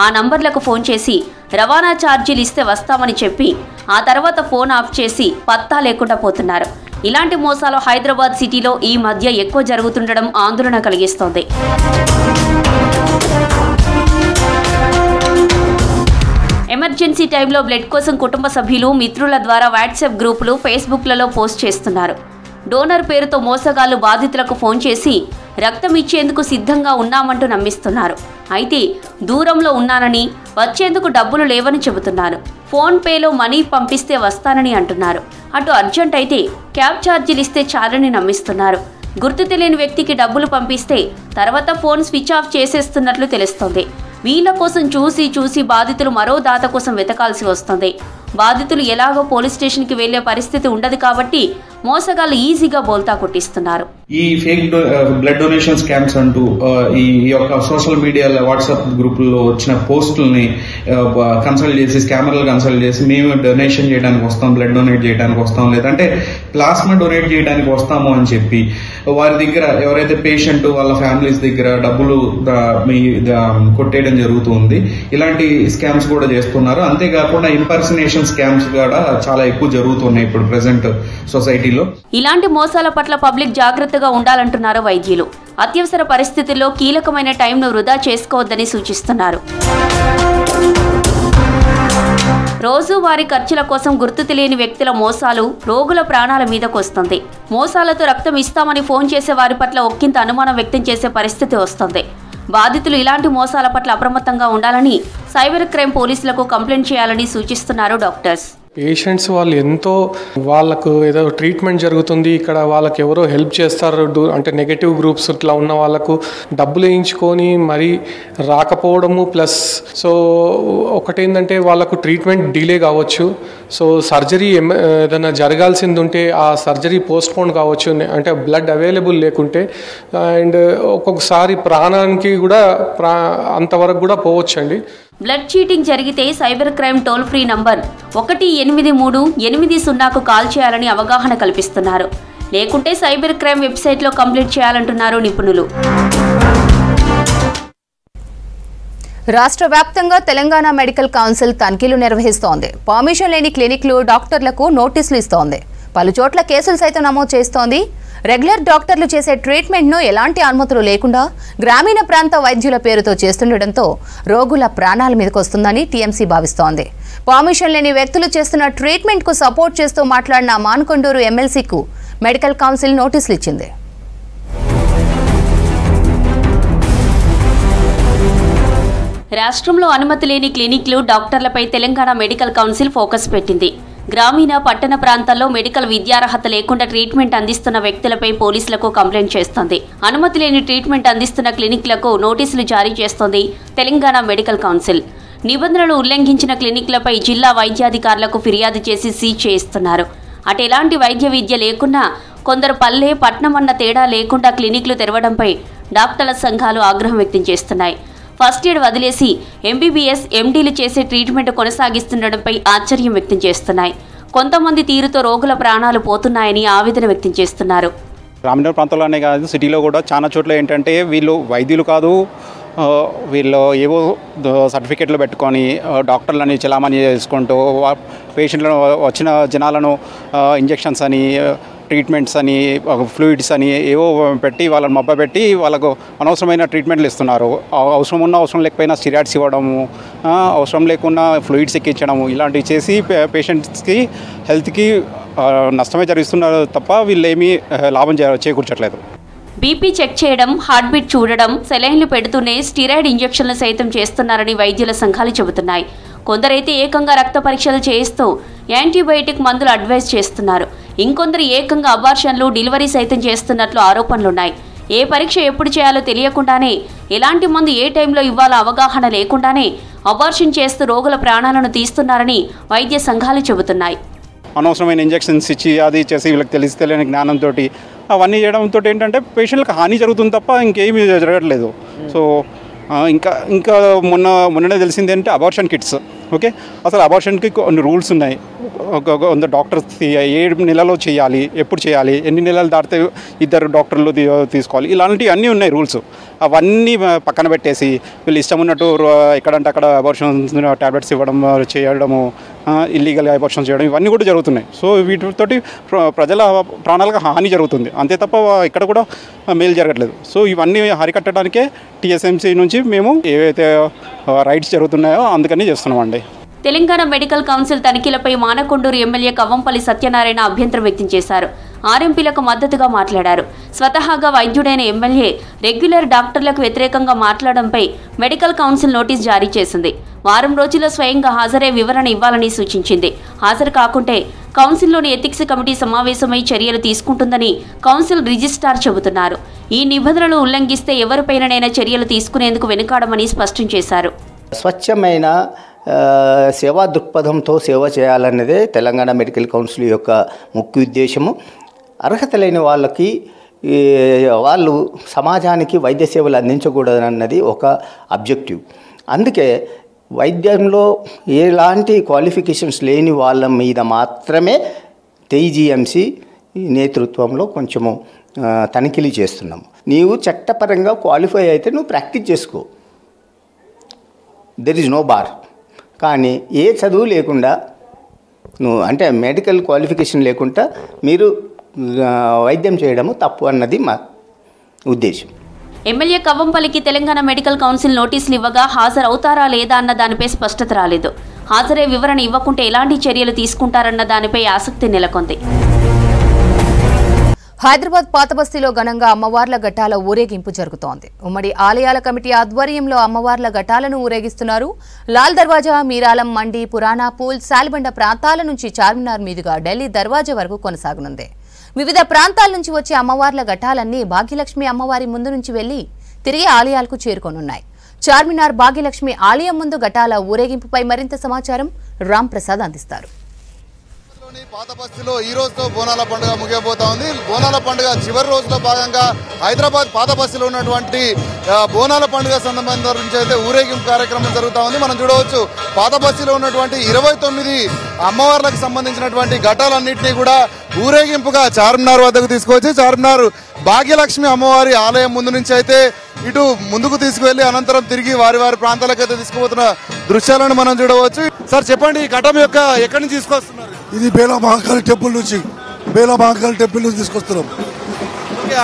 ఆ నంబర్లకు ఫోన్ చేసి రవాణా ఛార్జీలు ఇస్తే వస్తామని చెప్పి ఆ తర్వాత ఫోన్ ఆఫ్ చేసి పత్తా లేకుండా పోతున్నారు. ఇలాంటి మోసాలు హైదరాబాద్ సిటీలో ఈ మధ్య ఎక్కువ జరుగుతుండడం ఆందోళన కలిగిస్తోంది. ఎమర్జెన్సీ టైంలో బ్లడ్ కోసం కుటుంబ సభ్యులు, మిత్రుల ద్వారా వాట్సాప్ గ్రూపులు, ఫేస్బుక్లలో పోస్ట్ చేస్తున్నారు. డోనర్ పేరుతో మోసగాళ్లు బాధితులకు ఫోన్ చేసి రక్తం ఇచ్చేందుకు సిద్ధంగా ఉన్నామంటూ నమ్మిస్తున్నారు. అయితే దూరంలో ఉన్నానని, వచ్చేందుకు డబ్బులు లేవని చెబుతున్నారు. ఫోన్ పేలో మనీ పంపిస్తే వస్తానని అంటున్నారు. అటు అర్జెంట్ అయితే క్యాబ్ ఛార్జీలు ఇస్తే చాలని నమ్మిస్తున్నారు. గుర్తు తెలియని వ్యక్తికి డబ్బులు పంపిస్తే తర్వాత ఫోన్ స్విచ్ ఆఫ్ చేసేస్తున్నట్లు తెలుస్తోంది. వీళ్ళ కోసం చూసి బాధితులు మరో దాత కోసం వెతకాల్సి వస్తుంది. బాధితులు ఎలాగో పోలీస్ స్టేషన్కి వెళ్లే పరిస్థితి ఉండదు కాబట్టి మోసగాళ్లు ఈజీగా బోల్తా కొట్టిస్తున్నారు. ఈ ఫేక్ బ్లడ్ డొనేషన్ స్కామ్స్ అంటూ ఈ యొక్క సోషల్ మీడియా వాట్సాప్ గ్రూపుల్లో వచ్చిన పోస్టుల్ని కన్సల్ట్ చేసి స్కామర్లు కన్సల్ట్ చేసి మేము డొనేషన్ చేయడానికి వస్తాం, బ్లడ్ డొనేట్ చేయడానికి వస్తాం, లేదంటే ప్లాస్మా డొనేట్ చేయడానికి వస్తాము అని చెప్పి వారి దగ్గర ఎవరైతే పేషెంట్ వాళ్ళ ఫ్యామిలీస్ దగ్గర డబ్బులు కొట్టేయడం జరుగుతుంది. ఇలాంటి స్కామ్స్ కూడా చేస్తున్నారు. అంతేకాకుండా ఇంపర్సనేషన్ స్కామ్స్ కూడా చాలా ఎక్కువ జరుగుతున్నాయి ఇప్పుడు ప్రెసెంట్ సొసైటీలో. ఇలాంటి మోసాల పట్ల పబ్లిక్ జాగ్రత్తగా ఉండాలంటున్నారు వైద్యులు. అత్యవసర పరిస్థితుల్లో కీలకమైన టైంను వృధా చేసుకోవద్దని సూచిస్తున్నారు. రోజువారీ ఖర్చుల కోసం గుర్తు తెలియని వ్యక్తుల మోసాలు రోగుల ప్రాణాల మీదకొస్తుంది. మోసాలతో రక్తం ఇస్తామని ఫోన్ చేసే వారి పట్ల ఒక్కింత అనుమానం వ్యక్తం చేసే పరిస్థితి వస్తుంది. బాధితులు ఇలాంటి మోసాల పట్ల అప్రమత్తంగా ఉండాలని, సైబర్ క్రైమ్ పోలీసులకు కంప్లైంట్ చేయాలని సూచిస్తున్నారు డాక్టర్స్. పేషెంట్స్ వాళ్ళకు ఏదో ట్రీట్మెంట్ జరుగుతుంది, ఇక్కడ వాళ్ళకి ఎవరో హెల్ప్ చేస్తారు అంటే నెగటివ్ గ్రూప్స్ ఇట్లా ఉన్న వాళ్ళకు డబ్బులు వేయించుకొని మరీ రాకపోవడము. ప్లస్ ఒకటేంటంటే వాళ్ళకు ట్రీట్మెంట్ డిలే కావచ్చు. సర్జరీ ఏదైనా జరగాల్సింది ఉంటే ఆ సర్జరీ పోస్ట్పోన్ కావచ్చు, అంటే బ్లడ్ అవైలబుల్ లేకుంటే. అండ్ ఒక్కొక్కసారి ప్రాణానికి కూడా అంతవరకు కూడా పోవచ్చండి. బ్లడ్ చీటింగ్ జరిగితే cyber crime toll free number 18380కు కాల్ చేయాలని అవగాహన కల్పిస్తున్నారు. లేకుంటే సైబర్ క్రైమ్ వెబ్సైట్లో కంప్లీట్ చేయాలంటున్నారు నిపుణులు. రాష్ట్ర వ్యాప్తంగా తెలంగాణ మెడికల్ కౌన్సిల్ తనిఖీలు నిర్వహిస్తోంది. పర్మిషన్ లేని క్లినిక్లు డాక్టర్లకు నోటీసులు ఇస్తోంది. పలుచోట్ల కేసులు సైతం నమోదు చేస్తోంది. రెగ్యులర్ డాక్టర్లు చేసే ట్రీట్మెంట్ను ఎలాంటి అనుమతులు లేకుండా గ్రామీణ ప్రాంత వైద్యుల పేరుతో చేస్తుండటంతో రోగుల ప్రాణాల మీదకు వస్తుందని టీఎంసీ భావిస్తోంది. పర్మిషన్ లేని వ్యక్తులు చేస్తున్న ట్రీట్మెంట్కు సపోర్ట్ చేస్తూ మాట్లాడిన మానకొండూరు ఎమ్మెల్సీకు మెడికల్ కౌన్సిల్ నోటీసులు ఇచ్చింది. రాష్ట్రంలో అనుమతి లేని క్లినిక్లు, డాక్టర్లపై తెలంగాణ మెడికల్ కౌన్సిల్ ఫోకస్ పెట్టింది. గ్రామీణ, పట్టణ ప్రాంతాల్లో మెడికల్ విద్యార్హత లేకుండా ట్రీట్మెంట్ అందిస్తున్న వ్యక్తులపై పోలీసులకు కంప్లైంట్ చేస్తోంది. అనుమతి లేని ట్రీట్మెంట్ అందిస్తున్న క్లినిక్లకు నోటీసులు జారీ చేస్తోంది తెలంగాణ మెడికల్ కౌన్సిల్. నిబంధనలు ఉల్లంఘించిన క్లినిక్లపై జిల్లా వైద్యాధికారులకు ఫిర్యాదు చేసి సీజ్ చేయిస్తున్నారు. అటు ఎలాంటి వైద్య విద్య లేకున్నా కొందరు పల్లె, పట్నం అన్న తేడా లేకుండా క్లినిక్లు తెరవడంపై డాక్టర్ల సంఘాలు ఆగ్రహం వ్యక్తం చేస్తున్నాయి. ఫస్ట్ ఎయిడ్ వదిలేసి ఎంబీబీఎస్, ఎండీలు చేసే ట్రీట్మెంట్ కొనసాగిస్తుండటంపై ఆశ్చర్యం వ్యక్తం చేస్తున్నాయి. కొంతమంది తీరుతో రోగుల ప్రాణాలు పోతున్నాయని ఆవేదన వ్యక్తం చేస్తున్నారు. గ్రామీణ ప్రాంతాల్లోనే కాదు, సిటీలో కూడా చాలా చోట్ల ఏంటంటే వీళ్ళు వైద్యులు కాదు, వీళ్ళు ఏవో సర్టిఫికెట్లు పెట్టుకొని డాక్టర్లని చలామణి చేసుకుంటూ పేషెంట్లను వచ్చిన జనాలను ఇంజెక్షన్స్ అని, ట్రీట్మెంట్స్ అని, ఫ్లూయిడ్స్ అని ఏవో పెట్టి వాళ్ళని మబ్బపెట్టి వాళ్ళకు అనవసరమైన ట్రీట్మెంట్లు ఇస్తున్నారు. అవసరం ఉన్న అవసరం లేకపోయినా స్టిరాయిడ్స్ ఇవ్వడము, అవసరం లేకున్నా ఫ్లూయిడ్స్ ఎక్కించడము, ఇలాంటివి చేసి పేషెంట్స్కి హెల్త్కి నష్టమే జరుగుతున్నారు తప్ప వీళ్ళు ఏమీ లాభం చేకూర్చట్లేదు. బీపీ చెక్ చేయడం, హార్ట్ బీట్ చూడడం, సెలైన్లు పెడుతూనే స్టిరాయిడ్ ఇంజెక్షన్లు సైతం చేస్తున్నారని వైద్యుల సంఘాలు చెబుతున్నాయి. కొందరైతే ఏకంగా రక్త పరీక్షలు చేయిస్తూ యాంటీబయాటిక్ మందులు అడ్వైజ్ చేస్తున్నారు. ఇంకొందరు ఏకంగా అబార్షన్లు, డెలివరీ సైతం చేస్తున్నట్లు ఆరోపణలున్నాయి. ఏ పరీక్ష ఎప్పుడు చేయాలో తెలియకుండానే, ఎలాంటి మందు ఏ టైంలో ఇవ్వాలో అవగాహన లేకుండానే అబార్షన్ చేస్తూ రోగుల ప్రాణాలను తీస్తున్నారని వైద్య సంఘాలు చెబుతున్నాయి. అనవసరమైన ఇంజెక్షన్స్ ఇచ్చి అది చేసి వీళ్ళకి తెలియని జ్ఞానంతో అవన్నీ చేయడంతో ఏంటంటే పేషెంట్లకు హాని జరుగుతుంది తప్ప ఇంకేమీ జరగట్లేదు. సో ఇంకా మొన్ననే తెలిసింది ఏంటంటే అబార్షన్ కిట్స్. ఓకే, అసలు అబార్షన్కి కొన్ని రూల్స్ ఉన్నాయి. డాక్టర్స్ 7 నెలలో చేయాలి, ఎప్పుడు చేయాలి, ఎన్ని నెలలు దాటితే 2 డాక్టర్లు తీసుకోవాలి, ఇలాంటివి అన్నీ ఉన్నాయి రూల్స్. అవన్నీ పక్కన పెట్టేసి వీళ్ళు ఇష్టం ఉన్నట్టు ఎక్కడంటే అక్కడ అబార్షన్ టాబ్లెట్స్ ఇవ్వడం, చేయడము, ఇల్లీగల్ అబార్షన్స్ చేయడం, ఇవన్నీ కూడా జరుగుతున్నాయి. సో వీటితోటి ప్రజల ప్రాణాలకు హాని జరుగుతుంది, అంతే తప్ప ఇక్కడ కూడా మేలు జరగట్లేదు. సో ఇవన్నీ హరికట్టడానికే టీఎస్ఎంసీ నుంచి మేము ఏవైతే రైట్స్ జరుగుతున్నాయో అందుకని చేస్తున్నామండి. తెలంగాణ మెడికల్ కౌన్సిల్ తనిఖీలపై మానకొండూరు ఎమ్మెల్యే కవ్వంపల్లి సత్యనారాయణ అభ్యంతరం వ్యక్తం చేశారు. ఆర్ఎంపీలకు మద్దతుగా మాట్లాడారు. స్వతహాగా వైద్యుడైన ఎమ్మెల్యే రెగ్యులర్ డాక్టర్లకు వ్యతిరేకంగా మాట్లాడడంపై మెడికల్ కౌన్సిల్ నోటీస్ జారీ చేసింది. వారం రోజుల్లో స్వయంగా హాజరై వివరణ ఇవ్వాలని సూచించింది. హాజరు కాకుంటే కౌన్సిల్లోని ఎథిక్స్ కమిటీ సమావేశమై చర్యలు తీసుకుంటుందని కౌన్సిల్ రిజిస్ట్రార్ చెబుతున్నారు. ఈ నిబంధనలు ఉల్లంఘిస్తే ఎవరిపైనైనా చర్యలు తీసుకునేందుకు వెనుకాడమని స్పష్టం చేశారు. స్వచ్ఛమైన సేవా దృక్పథంతో సేవ చేయాలన్నదే తెలంగాణ మెడికల్ కౌన్సిల్ యొక్క ముఖ్య ఉద్దేశము. అర్హత లేని వాళ్ళకి వాళ్ళు సమాజానికి వైద్య సేవలు అందించకూడదన్నది ఒక అబ్జెక్టివ్. అందుకే వైద్యంలో ఎలాంటి క్వాలిఫికేషన్స్ లేని వాళ్ళ మీద మాత్రమే TGMC నేతృత్వంలో కొంచెము తనిఖీలు చేస్తున్నాము. నీవు చట్టపరంగా క్వాలిఫై అయితే నువ్వు ప్రాక్టీస్ చేసుకో, దెర్ ఈజ్ నో బార్. కానీ ఏ చదువు లేకుండా నువ్వు అంటే మెడికల్ క్వాలిఫికేషన్ లేకుండా మీరు వైద్యం చేయడము తప్పు అన్నది మా ఉద్దేశం. ఎమ్మెల్యే కవ్వంపల్లికి తెలంగాణ మెడికల్ కౌన్సిల్ నోటీసులు ఇవ్వగా హాజరవుతారా లేదా అన్న దానిపై స్పష్టత రాలేదు. హాజరే వివరణ ఇవ్వకుంటే ఎలాంటి చర్యలు తీసుకుంటారన్న దానిపై ఆసక్తి నెలకొంది. హైదరాబాద్ పాతబస్తీలో ఘనంగా అమ్మవార్ల ఘటాల ఊరేగింపు జరుగుతోంది. ఉమ్మడి ఆలయాల కమిటీ ఆధ్వర్యంలో అమ్మవార్ల ఘటాలను ఊరేగిస్తున్నారు. లాల్ దర్వాజా, మీరాలం, మండి, పురాణా పూల్, సాల్బండ ప్రాంతాల నుంచి చార్మినార్ మీదుగా ఢిల్లీ దర్వాజా వరకు కొనసాగనుంది. వివిధ ప్రాంతాల నుంచి వచ్చే అమ్మవార్ల ఘటాలన్నీ భాగ్యలక్ష్మి అమ్మవారి ముందు నుంచి వెళ్లి తిరిగి ఆలయాలకు చేరుకోనున్నాయి. చార్మినార్ భాగ్యలక్ష్మి ఆలయం ముందు ఘటాల ఊరేగింపుపై మరింత సమాచారం రామ్ ప్రసాద్ అందిస్తారు. పాతబస్తీలో ఈ రోజుతో బోనాల పండుగ ముగియబోతా ఉంది. బోనాల పండుగ చివరి రోజులో భాగంగా హైదరాబాద్ పాతబస్తీలో ఉన్నటువంటి బోనాల పండుగ సంబంధించి అయితే ఊరేగింపు కార్యక్రమం జరుగుతూ ఉంది. మనం చూడవచ్చు పాతబస్తీలో ఉన్నటువంటి 29 అమ్మవార్లకు సంబంధించినటువంటి ఘటాలన్నింటినీ కూడా ఊరేగింపుగా చార్మినార్ వద్దకు తీసుకొచ్చి చార్మినార్ భాగ్యలక్ష్మి అమ్మవారి ఆలయం ముందు నుంచి అయితే ఇటు ముందుకు తీసుకువెళ్లి అనంతరం తిరిగి వారి వారి ప్రాంతాలకైతే తీసుకుపోతున్న దృశ్యాలను మనం చూడవచ్చు. సార్ చెప్పండి, ఈ ఘటం యొక్క ఎక్కడి నుంచి తీసుకొస్తున్నారు? ఇది బేలా మహాకాళి టెంపుల్ నుంచి తీసుకొస్తున్నాం.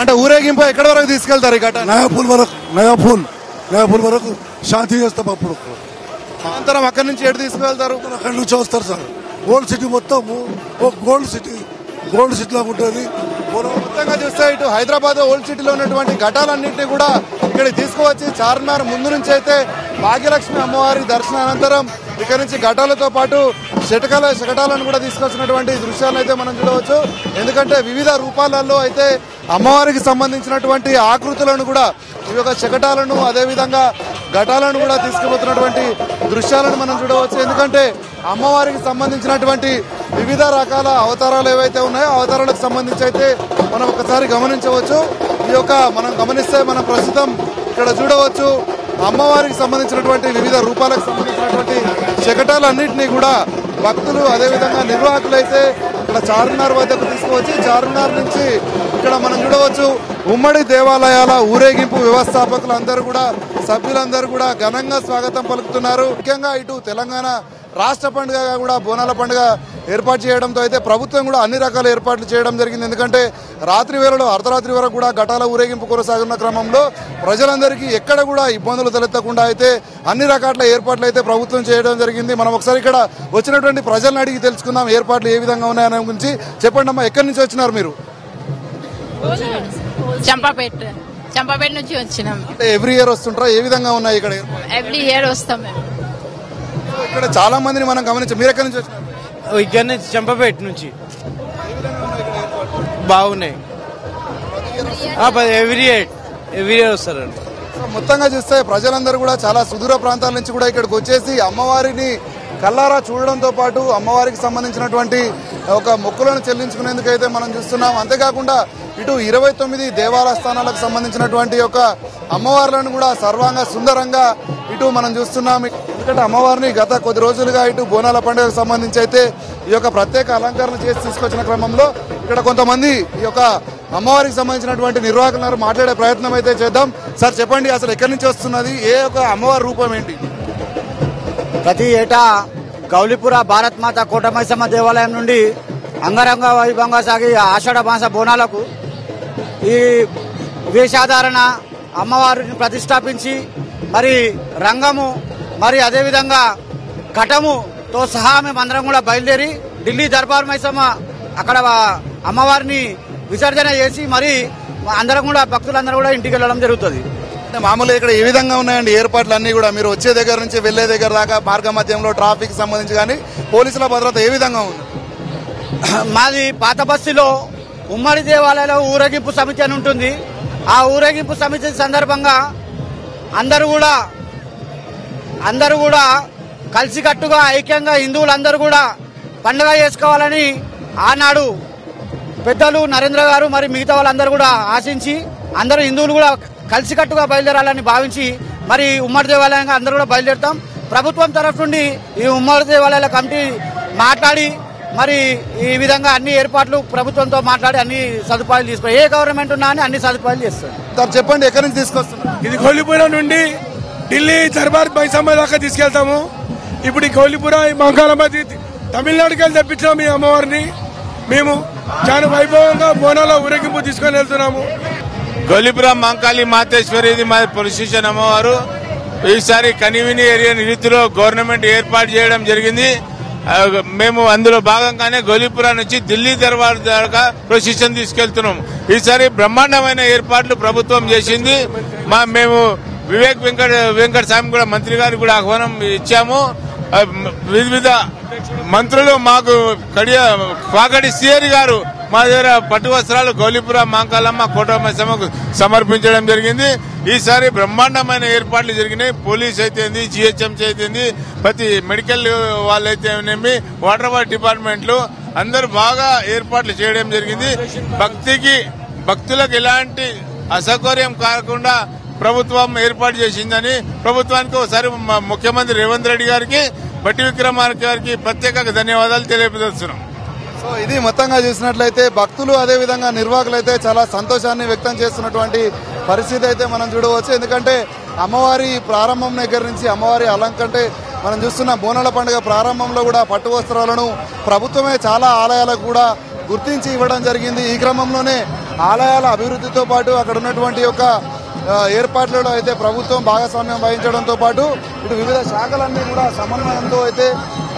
అంటే ఊరేగింపు ఎక్కడి వరకు తీసుకెళ్తారు? ఈ ఘటన నయాపూల్ వరకు శాంతి చేస్తాం. అప్పుడు అనంతరం అక్కడి నుంచి ఎటు తీసుకువెళ్తారు? అక్కడి నుంచి వస్తారు సార్. ఓల్డ్ సిటీ మొత్తం ఒక గోల్డ్ సిటీ లాగా ఉంటుంది. మొత్తంగా చూస్తే ఇటు హైదరాబాద్ ఓల్డ్ సిటీలో ఉన్నటువంటి ఘటాలన్నింటినీ కూడా ఇక్కడికి తీసుకువచ్చి చార్మినార్ ముందు నుంచి అయితే భాగ్యలక్ష్మి అమ్మవారి దర్శనానంతరం ఇక్కడ నుంచి ఘటాలతో పాటు శకటాలను కూడా తీసుకొచ్చినటువంటి దృశ్యాలను అయితే మనం చూడవచ్చు. ఎందుకంటే వివిధ రూపాలలో అయితే అమ్మవారికి సంబంధించినటువంటి ఆకృతులను కూడా ఈ యొక్క శకటాలను అదేవిధంగా ఘటాలను కూడా తీసుకుపోతున్నటువంటి దృశ్యాలను మనం చూడవచ్చు. ఎందుకంటే అమ్మవారికి సంబంధించినటువంటి వివిధ రకాల అవతారాలు ఏవైతే ఉన్నాయో అవతారాలకు సంబంధించి అయితే మనం ఒకసారి గమనించవచ్చు. ఈ యొక్క మనం గమనిస్తే మనం ప్రస్తుతం ఇక్కడ చూడవచ్చు అమ్మవారికి సంబంధించినటువంటి వివిధ రూపాలకు సంబంధించినటువంటి శకటాలన్నింటినీ కూడా భక్తులు అదేవిధంగా నిర్వాహకులు అయితే ఇక్కడ చార్మినార్ వద్దకు తీసుకువచ్చి చార్మినార్ నుంచి ఇక్కడ మనం చూడవచ్చు ఉమ్మడి దేవాలయాల ఊరేగింపు వ్యవస్థాపకులు అందరూ కూడా సభ్యులందరూ కూడా ఘనంగా స్వాగతం పలుకుతున్నారు. ముఖ్యంగా ఇటు తెలంగాణ రాష్ట్ర పండుగగా కూడా బోనాల పండుగ ఏర్పాటు చేయడంతో అయితే ప్రభుత్వం కూడా అన్ని రకాల ఏర్పాట్లు చేయడం జరిగింది. ఎందుకంటే రాత్రి వేళలో అర్ధరాత్రి వరకు కూడా ఘటాల ఊరేగింపు కొనసాగుతున్న క్రమంలో ప్రజలందరికీ ఎక్కడ కూడా ఇబ్బందులు తలెత్తకుండా అయితే అన్ని రకాల ఏర్పాట్లు అయితే ప్రభుత్వం చేయడం జరిగింది. మనం ఒకసారి ఇక్కడ వచ్చినటువంటి ప్రజలను అడిగి తెలుసుకుందాం ఏర్పాట్లు ఏ విధంగా ఉన్నాయనే గురించి. చెప్పండి అమ్మా, ఎక్కడి నుంచి వచ్చినారు మీరు? చంపాపేట నుంచి వచ్చినాం. Every year వస్తుంటారా? ఏ విధంగా ఉన్నాయి ఇక్కడ? ఎవ్రీ ఇయర్ వస్తాం మేము. ఇక్కడ చాలా మందిని మనం గమనించాం. మీరు ఎక్కడి నుంచి వచ్చినారు? ఇక్కడ నుంచి చంపాపేట నుంచి. బాగున్నాయి. ఎవ్రీ ఇయర్ వస్తారండి. మొత్తంగా చూస్తే ప్రజలందరూ కూడా చాలా సుదూర ప్రాంతాల నుంచి కూడా ఇక్కడికి వచ్చేసి అమ్మవారిని కల్లారా చూడడంతో పాటు అమ్మవారికి సంబంధించినటువంటి ఒక మొక్కులను చెల్లించుకునేందుకైతే మనం చూస్తున్నాం. అంతేకాకుండా ఇటు 29 దేవాలయ స్థానాలకు సంబంధించినటువంటి యొక్క అమ్మవార్లను కూడా సర్వాంగ సుందరంగా ఇటు మనం చూస్తున్నాం. ఎందుకంటే అమ్మవారిని గత కొద్ది రోజులుగా ఇటు బోనాల పండుగకు సంబంధించి అయితే ఈ యొక్క ప్రత్యేక అలంకరణ చేసి తీసుకొచ్చిన క్రమంలో ఇక్కడ కొంతమంది ఈ యొక్క అమ్మవారికి సంబంధించినటువంటి నిర్వాహకులను మాట్లాడే ప్రయత్నం అయితే చేద్దాం. సార్ చెప్పండి, అసలు ఎక్కడి నుంచి వస్తున్నది, ఏ యొక్క అమ్మవారి రూపం ఏంటి? ప్రతి ఏటా గౌలిపుర భారత్ మాత కోటమైసమ్మ దేవాలయం నుండి అంగరంగ వైభవంగా సాగి ఆషాఢ మాస బోనాలకు ఈ వేషాధారణ అమ్మవారిని ప్రతిష్టాపించి మరి రంగము మరి అదేవిధంగా ఘటముతో సహా మేమందరం కూడా బయలుదేరి ఢిల్లీ దర్బార్ మైసమ్మ అక్కడ అమ్మవారిని విసర్జన చేసి మరి అందరం కూడా భక్తులందరూ కూడా ఇంటికి వెళ్ళడం జరుగుతుంది. మామూలుగా ఇక్కడ ఏ విధంగా ఉన్నాయండి ఏర్పాట్లు అన్ని కూడా? మీరు వచ్చే దగ్గర నుంచి వెళ్లే దగ్గర దాకా మార్గ మధ్యంలో ట్రాఫిక్ సంబంధించి కానీ పోలీసుల భద్రత ఏ విధంగా ఉంది? మాది పాత బస్తీలో ఉమ్మడి దేవాలయంలో ఊరేగింపు సమితి అని ఉంటుంది. ఆ ఊరేగింపు సమితి సందర్భంగా అందరూ కూడా కలిసికట్టుగా ఐక్యంగా హిందువులందరూ కూడా పండుగ చేసుకోవాలని ఆనాడు పెద్దలు నరేంద్ర గారు మరి మిగతా వాళ్ళందరూ కూడా ఆశించి అందరూ హిందువులు కూడా కలిసికట్టుగా బయలుదేరాలని భావించి మరి ఉమ్మడి దేవాలయంగా అందరూ కూడా బయలుదేరుతాం. ప్రభుత్వం తరఫు నుండి ఈ ఉమ్మడి దేవాలయాల కమిటీ మాట్లాడి మరి ఈ విధంగా అన్ని ఏర్పాట్లు ప్రభుత్వంతో మాట్లాడి అన్ని సదుపాయాలు తీసుకుని ఏ గవర్నమెంట్ ఉన్నా అని అన్ని సదుపాయాలు చేస్తారు. సార్ చెప్పండి, ఎక్కడి నుంచి తీసుకొస్తున్నారు? ఇది గౌలిపుర నుండి ఢిల్లీ దర్బార్ మైసమ్మ దాకా తీసుకెళ్తాము. ఇప్పుడు ఈ గౌలిపుర ఈ మంకాలమ్మది తమిళనాడుకి వెళ్ళి తెప్పించాము. ఈ అమ్మవారిని మేము చాలా వైభవంగా బోనాల ఊరేగింపు తీసుకొని వెళ్తున్నాము. గౌలిపుర మంకాళి మాతేశ్వరి ఇది మా పోలీస్ స్టేషన్ అమ్మవారు. ఈసారి కనివిని ఏరియా రీతిలో గవర్నమెంట్ ఏర్పాటు చేయడం జరిగింది. మేము అందులో భాగంగానే గౌలిపుర నుంచి ఢిల్లీ దర్బార్ దాకా ప్రొసెషన్ తీసుకెళ్తున్నాం. ఈసారి బ్రహ్మాండమైన ఏర్పాట్లు ప్రభుత్వం చేసింది. మేము వివేక్ వెంకట స్వామి కూడా మంత్రి గారికి కూడా ఆహ్వానం ఇచ్చాము. వివిధ మంత్రులు మాకు కాకడి సిఆర్ గారు మా దగ్గర పట్టు వస్త్రాలు గౌలిపుర మాంకాలమ్మ కోటమైసమ్మకు సమర్పించడం జరిగింది. ఈసారి బ్రహ్మాండమైన ఏర్పాట్లు జరిగినాయి. పోలీస్ అయితేంది, జిహెచ్ఎంసీ అయితేంది, ప్రతి మెడికల్ వాళ్ళైతేనేమి, వాటర్ వాటర్ డిపార్ట్మెంట్లు అందరూ బాగా ఏర్పాట్లు చేయడం జరిగింది. భక్తులకు ఎలాంటి అసౌకర్యం కాకుండా ప్రభుత్వం ఏర్పాటు చేసిందని ప్రభుత్వానికి ఒకసారి ముఖ్యమంత్రి రేవంత్ రెడ్డి గారికి, బట్టి విక్రమార్క గారికి ప్రత్యేక ధన్యవాదాలు తెలియజేస్తున్నాం. సో ఇది మొత్తంగా చూసినట్లయితే భక్తులు అదే విధంగా నిర్వాహకులు అయితే చాలా సంతోషాన్ని వ్యక్తం చేస్తున్నటువంటి పరిస్థితి అయితే మనం చూడవచ్చు. ఎందుకంటే అమ్మవారి ప్రారంభం దగ్గర నుంచి అమ్మవారి అలంకంటే మనం చూస్తున్న బోనాల పండుగ ప్రారంభంలో కూడా పట్టు వస్త్రాలను ప్రభుత్వమే చాలా ఆలయాలకు కూడా గుర్తించి ఇవ్వడం జరిగింది. ఈ క్రమంలోనే ఆలయాల అభివృద్ధితో పాటు అక్కడ ఉన్నటువంటి యొక్క ఏర్పాట్లలో అయితే ప్రభుత్వం భాగస్వామ్యం వహించడంతో పాటు ఇటు వివిధ శాఖలన్నీ కూడా సమన్వయంతో అయితే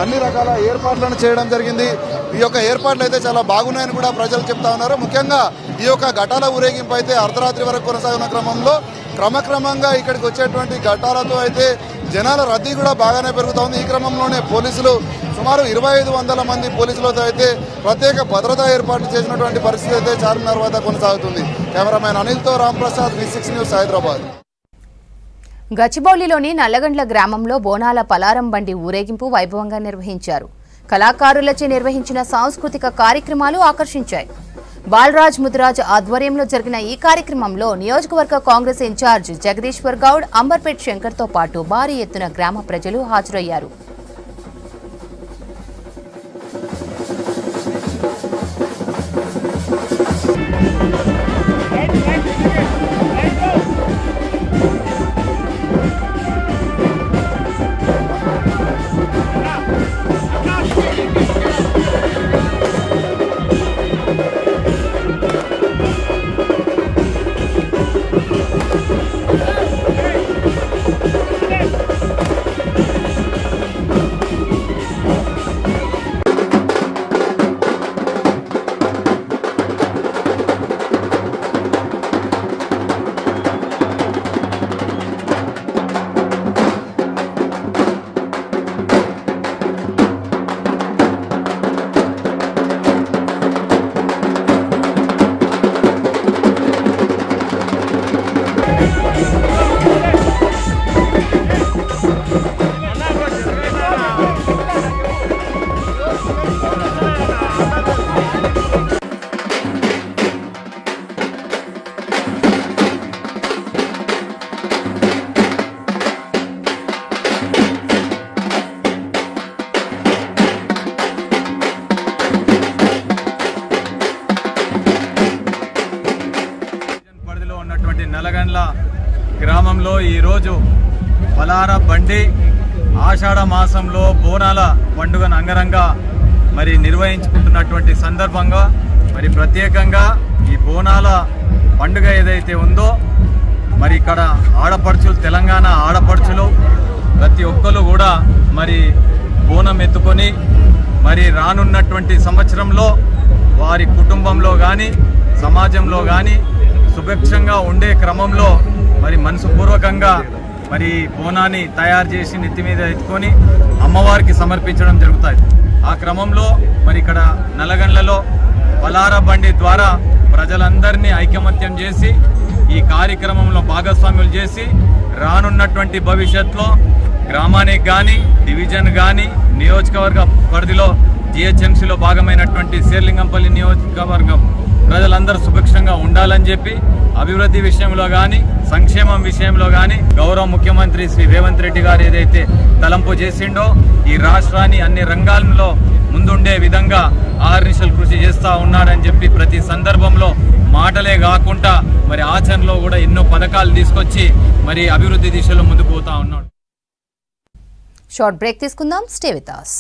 అన్ని రకాల ఏర్పాట్లను చేయడం జరిగింది. ఈ యొక్క ఏర్పాట్లు అయితే చాలా బాగున్నాయని కూడా ప్రజలు చెప్తా ఉన్నారు. ముఖ్యంగా ఈ యొక్క ఘటాల ఊరేగింపు అయితే అర్ధరాత్రి వరకు కొనసాగిన క్రమంలో క్రమక్రమంగా ఇక్కడికి వచ్చేటువంటి ఘటాలతో అయితే జనాల రద్దీ కూడా బాగానే పెరుగుతోంది. ఈ క్రమంలోనే పోలీసులు సుమారు 2500 మంది పోలీసులతో అయితే ప్రత్యేక భద్రతా ఏర్పాట్లు చేసినటువంటి పరిస్థితి అయితే చార్మినార్ వద్ద కొనసాగుతుంది. కెమెరామెన్ అనిల్తో రాంప్రసాద్, V6 న్యూస్, హైదరాబాద్. గచ్చిబౌలిలోని నల్లగండ్ల గ్రామంలో బోనాల పలారం బండి ఊరేగింపు వైభవంగా నిర్వహించారు. కళాకారులచే నిర్వహించిన సాంస్కృతిక కార్యక్రమాలు ఆకర్షించాయి. బాలరాజ్ ముదిరాజ్ ఆధ్వర్యంలో జరిగిన ఈ కార్యక్రమంలో నియోజకవర్గ కాంగ్రెస్ ఇన్ఛార్జ్ జగదీశ్వర్ గౌడ్, అంబర్పేట్ శంకర్తో పాటు భారీ ఎత్తున గ్రామ ప్రజలు హాజరయ్యారు. నల్లగండ్ల గ్రామంలో ఈరోజు పలార బండి ఆషాఢ మాసంలో బోనాల పండుగను అంగరంగ మరి నిర్వహించుకుంటున్నటువంటి సందర్భంగా మరి ప్రత్యేకంగా ఈ బోనాల పండుగ ఏదైతే ఉందో మరి ఇక్కడ ఆడపడుచులు, తెలంగాణ ఆడపడుచులు ప్రతి ఒక్కరు కూడా మరి బోనం ఎత్తుకొని మరి రానున్నటువంటి సంవత్సరంలో వారి కుటుంబంలో కానీ సమాజంలో కానీ సుభిక్షంగా ఉండే క్రమంలో మరి మనసుపూర్వకంగా మరి బోనాన్ని తయారు చేసి నెత్తి మీద ఎత్తుకొని అమ్మవారికి సమర్పించడం జరుగుతుంది. ఆ క్రమంలో మరి ఇక్కడ నల్లగండ్లలో పలార బండి ద్వారా ప్రజలందరినీ ఐకమత్యం చేసి ఈ కార్యక్రమంలో భాగస్వాములు చేసి రానున్నటువంటి భవిష్యత్తులో గ్రామానికి కానీ డివిజన్ కానీ నియోజకవర్గ పరిధిలో జిహెచ్ఎంసీలో భాగమైనటువంటి శేర్లింగంపల్లి నియోజకవర్గం ప్రజలందరూ సుభిక్షంగా ఉండాలని చెప్పి అభివృద్ధి విషయంలో కానీ సంక్షేమం విషయంలో కానీ గౌరవ ముఖ్యమంత్రి శ్రీ రేవంత్ రెడ్డి గారు ఏదైతే తలంపు చేసిండో ఈ రాష్ట్రాన్ని అన్ని రంగాల్లో ముందుండే విధంగా ఆహర్నిశలు కృషి చేస్తూ ఉన్నాడని చెప్పి ప్రతి సందర్భంలో మాటలే కాకుండా మరి ఆచరణలో కూడా ఎన్నో పథకాలు తీసుకొచ్చి మరి అభివృద్ధి దిశలో ముందుకు పోతా ఉన్నాడు. షార్ట్ బ్రేక్ తీసుకుందాం, stay with us.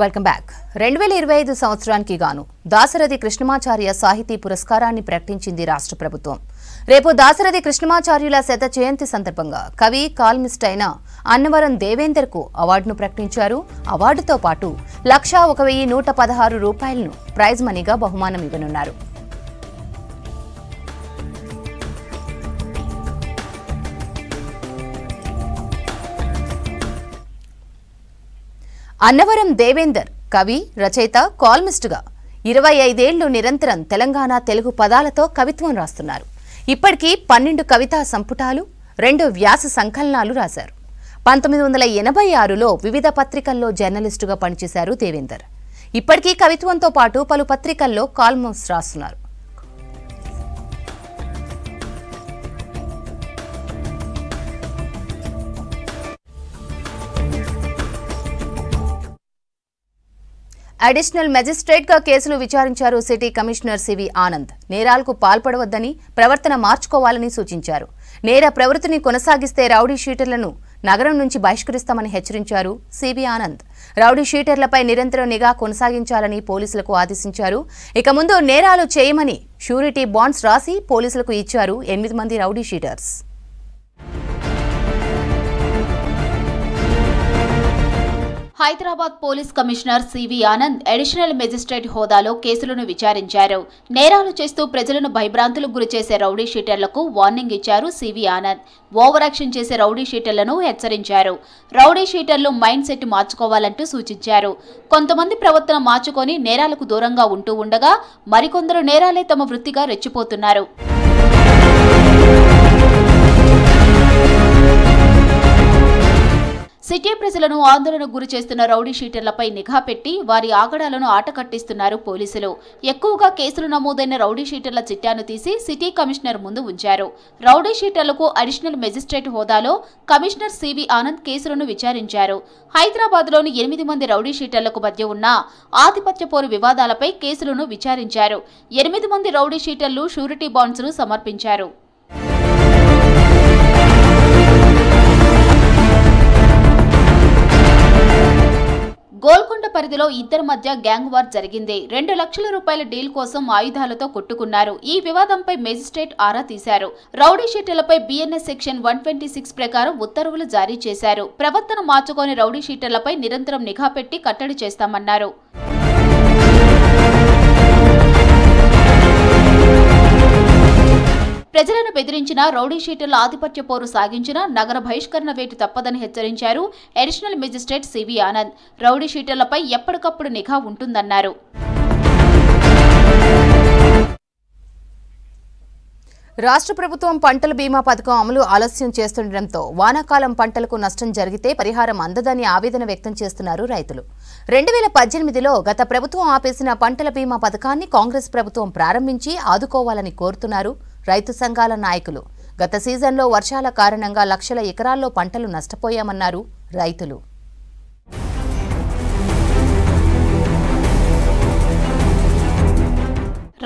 Welcome back. 2025 సంవత్సరానికి గాను దాశరథి కృష్ణమాచార్య సాహితీ పురస్కారాన్ని ప్రకటించింది రాష్ట్ర ప్రభుత్వం. రేపు దాశరథి కృష్ణమాచార్యుల శత జయంతి సందర్భంగా కవి కాల్మిస్ట్ అయిన అన్నవరం దేవేందర్కు అవార్డును ప్రకటించారు. అవార్డుతో పాటు 1,01,116 రూపాయలను ప్రైజ్ మనీగా బహుమానం ఇవ్వనున్నారు. అన్నవరం దేవేందర్ కవి, రచయిత, కాల్మిస్టుగా 25 ఏళ్లు నిరంతరం తెలంగాణ తెలుగు పదాలతో కవిత్వం రాస్తున్నారు. ఇప్పటికీ 12 కవితా సంపుటాలు, 2 వ్యాస సంకలనాలు రాశారు. 1986లో వివిధ పత్రికల్లో జర్నలిస్టుగా పనిచేశారు దేవేందర్. ఇప్పటికీ కవిత్వంతో పాటు పలు పత్రికల్లో కాల్మస్ రాస్తున్నారు. అడిషనల్ మెజిస్ట్రేట్ గా కేసులు విచారించారు సిటీ కమిషనర్ సివి ఆనంద్. నేరాలకు పాల్పడవద్దని, ప్రవర్తన మార్చుకోవాలని సూచించారు. నేర ప్రవృత్తిని కొనసాగిస్తే రౌడీ షీటర్లను నగరం నుంచి బహిష్కరిస్తామని హెచ్చరించారు సివి ఆనంద్. రౌడీ షీటర్లపై నిరంతరం నిఘా కొనసాగించాలని పోలీసులకు ఆదేశించారు. ఇక ముందు నేరాలు చేయమని షూరిటీ బాండ్స్ రాసి పోలీసులకు ఇచ్చారు 8 మంది rowdy sheeters. Hyderabad police commissioner CV Anand additional magistrate హోదాలో కేసులను విచారించారు. నేరాలు చేస్తూ ప్రజలను భయభ్రాంతులకు గురిచేసే రౌడీ షీటర్లకు వార్నింగ్ ఇచ్చారు సివి ఆనంద్. ఓవర్ యాక్షన్ చేసే రౌడీ షీటర్లను హెచ్చరించారు. రౌడీ షీటర్లు మైండ్ సెట్ మార్చుకోవాలంటూ సూచించారు. కొంతమంది ప్రవర్తన మార్చుకొని నేరాలకు దూరంగా ఉంటూ ఉండగా మరికొందరు నేరాలే తమ వృత్తిగా రెచ్చిపోతున్నారు. సిటీ ప్రజలను ఆందోళనకు గురి చేస్తున్న రౌడీ షీటర్లపై నిఘా పెట్టి వారి ఆగడాలను ఆటకట్టిస్తున్నారు పోలీసులు. ఎక్కువగా కేసులు నమోదైన రౌడీ షీటర్ల చిట్టాను తీసి సిటీ కమిషనర్ ముందు ఉంచారు. రౌడీ షీటర్లకు అడిషనల్ మెజిస్ట్రేట్ హోదాలో కమిషనర్ సివి ఆనంద్ కేసులను విచారించారు. హైదరాబాద్లోని 8 మంది రౌడీ షీటర్లకు మధ్య ఉన్న ఆధిపత్య పోరు వివాదాలపై కేసులను విచారించారు. 8 మంది రౌడీ షీటర్లు షూరిటీ బాండ్స్ ను సమర్పించారు. గోల్కొండ పరిధిలో ఇద్దరి మధ్య గ్యాంగ్ వార్ జరిగింది. 2 లక్షల రూపాయల డీల్ కోసం ఆయుధాలతో కొట్టుకున్నారు. ఈ వివాదంపై మేజిస్ట్రేట్ ఆరా తీశారు. రౌడీ షీటర్లపై బిఎన్ఎస్ సెక్షన్ 126 ప్రకారం ఉత్తర్వులు జారీ చేశారు. ప్రవర్తన మార్చుకొని రౌడీ షీటర్లపై నిరంతరం నిఘా పెట్టి కట్టడి చేస్తామన్నారు. ప్రజలను బెదిరించిన, రౌడీ షీటర్ల ఆధిపత్య పోరు సాగించిన నగర బహిష్కరణ వేటు తప్పదని హెచ్చరించారు additional magistrate C V Anand. Rowdy షీటర్లపై ఎప్పటికప్పుడు నిఘా ఉంటుందన్నారు. రాష్ట్ర ప్రభుత్వం పంటల బీమా పథకం అమలు ఆలస్యం చేస్తుండటంతో వానాకాలం పంటలకు నష్టం జరిగితే పరిహారం అందదని ఆవేదన వ్యక్తం చేస్తున్నారు రైతులు. 2018లో గత ప్రభుత్వం ఆపేసిన పంటల బీమా పథకాన్ని కాంగ్రెస్ ప్రభుత్వం ప్రారంభించి ఆదుకోవాలని కోరుతున్నారు రైతు సంఘాల నాయకులు. గత సీజన్లో వర్షాల కారణంగా లక్షల ఎకరాల్లో పంటలు నష్టపోయామన్నారు రైతులు.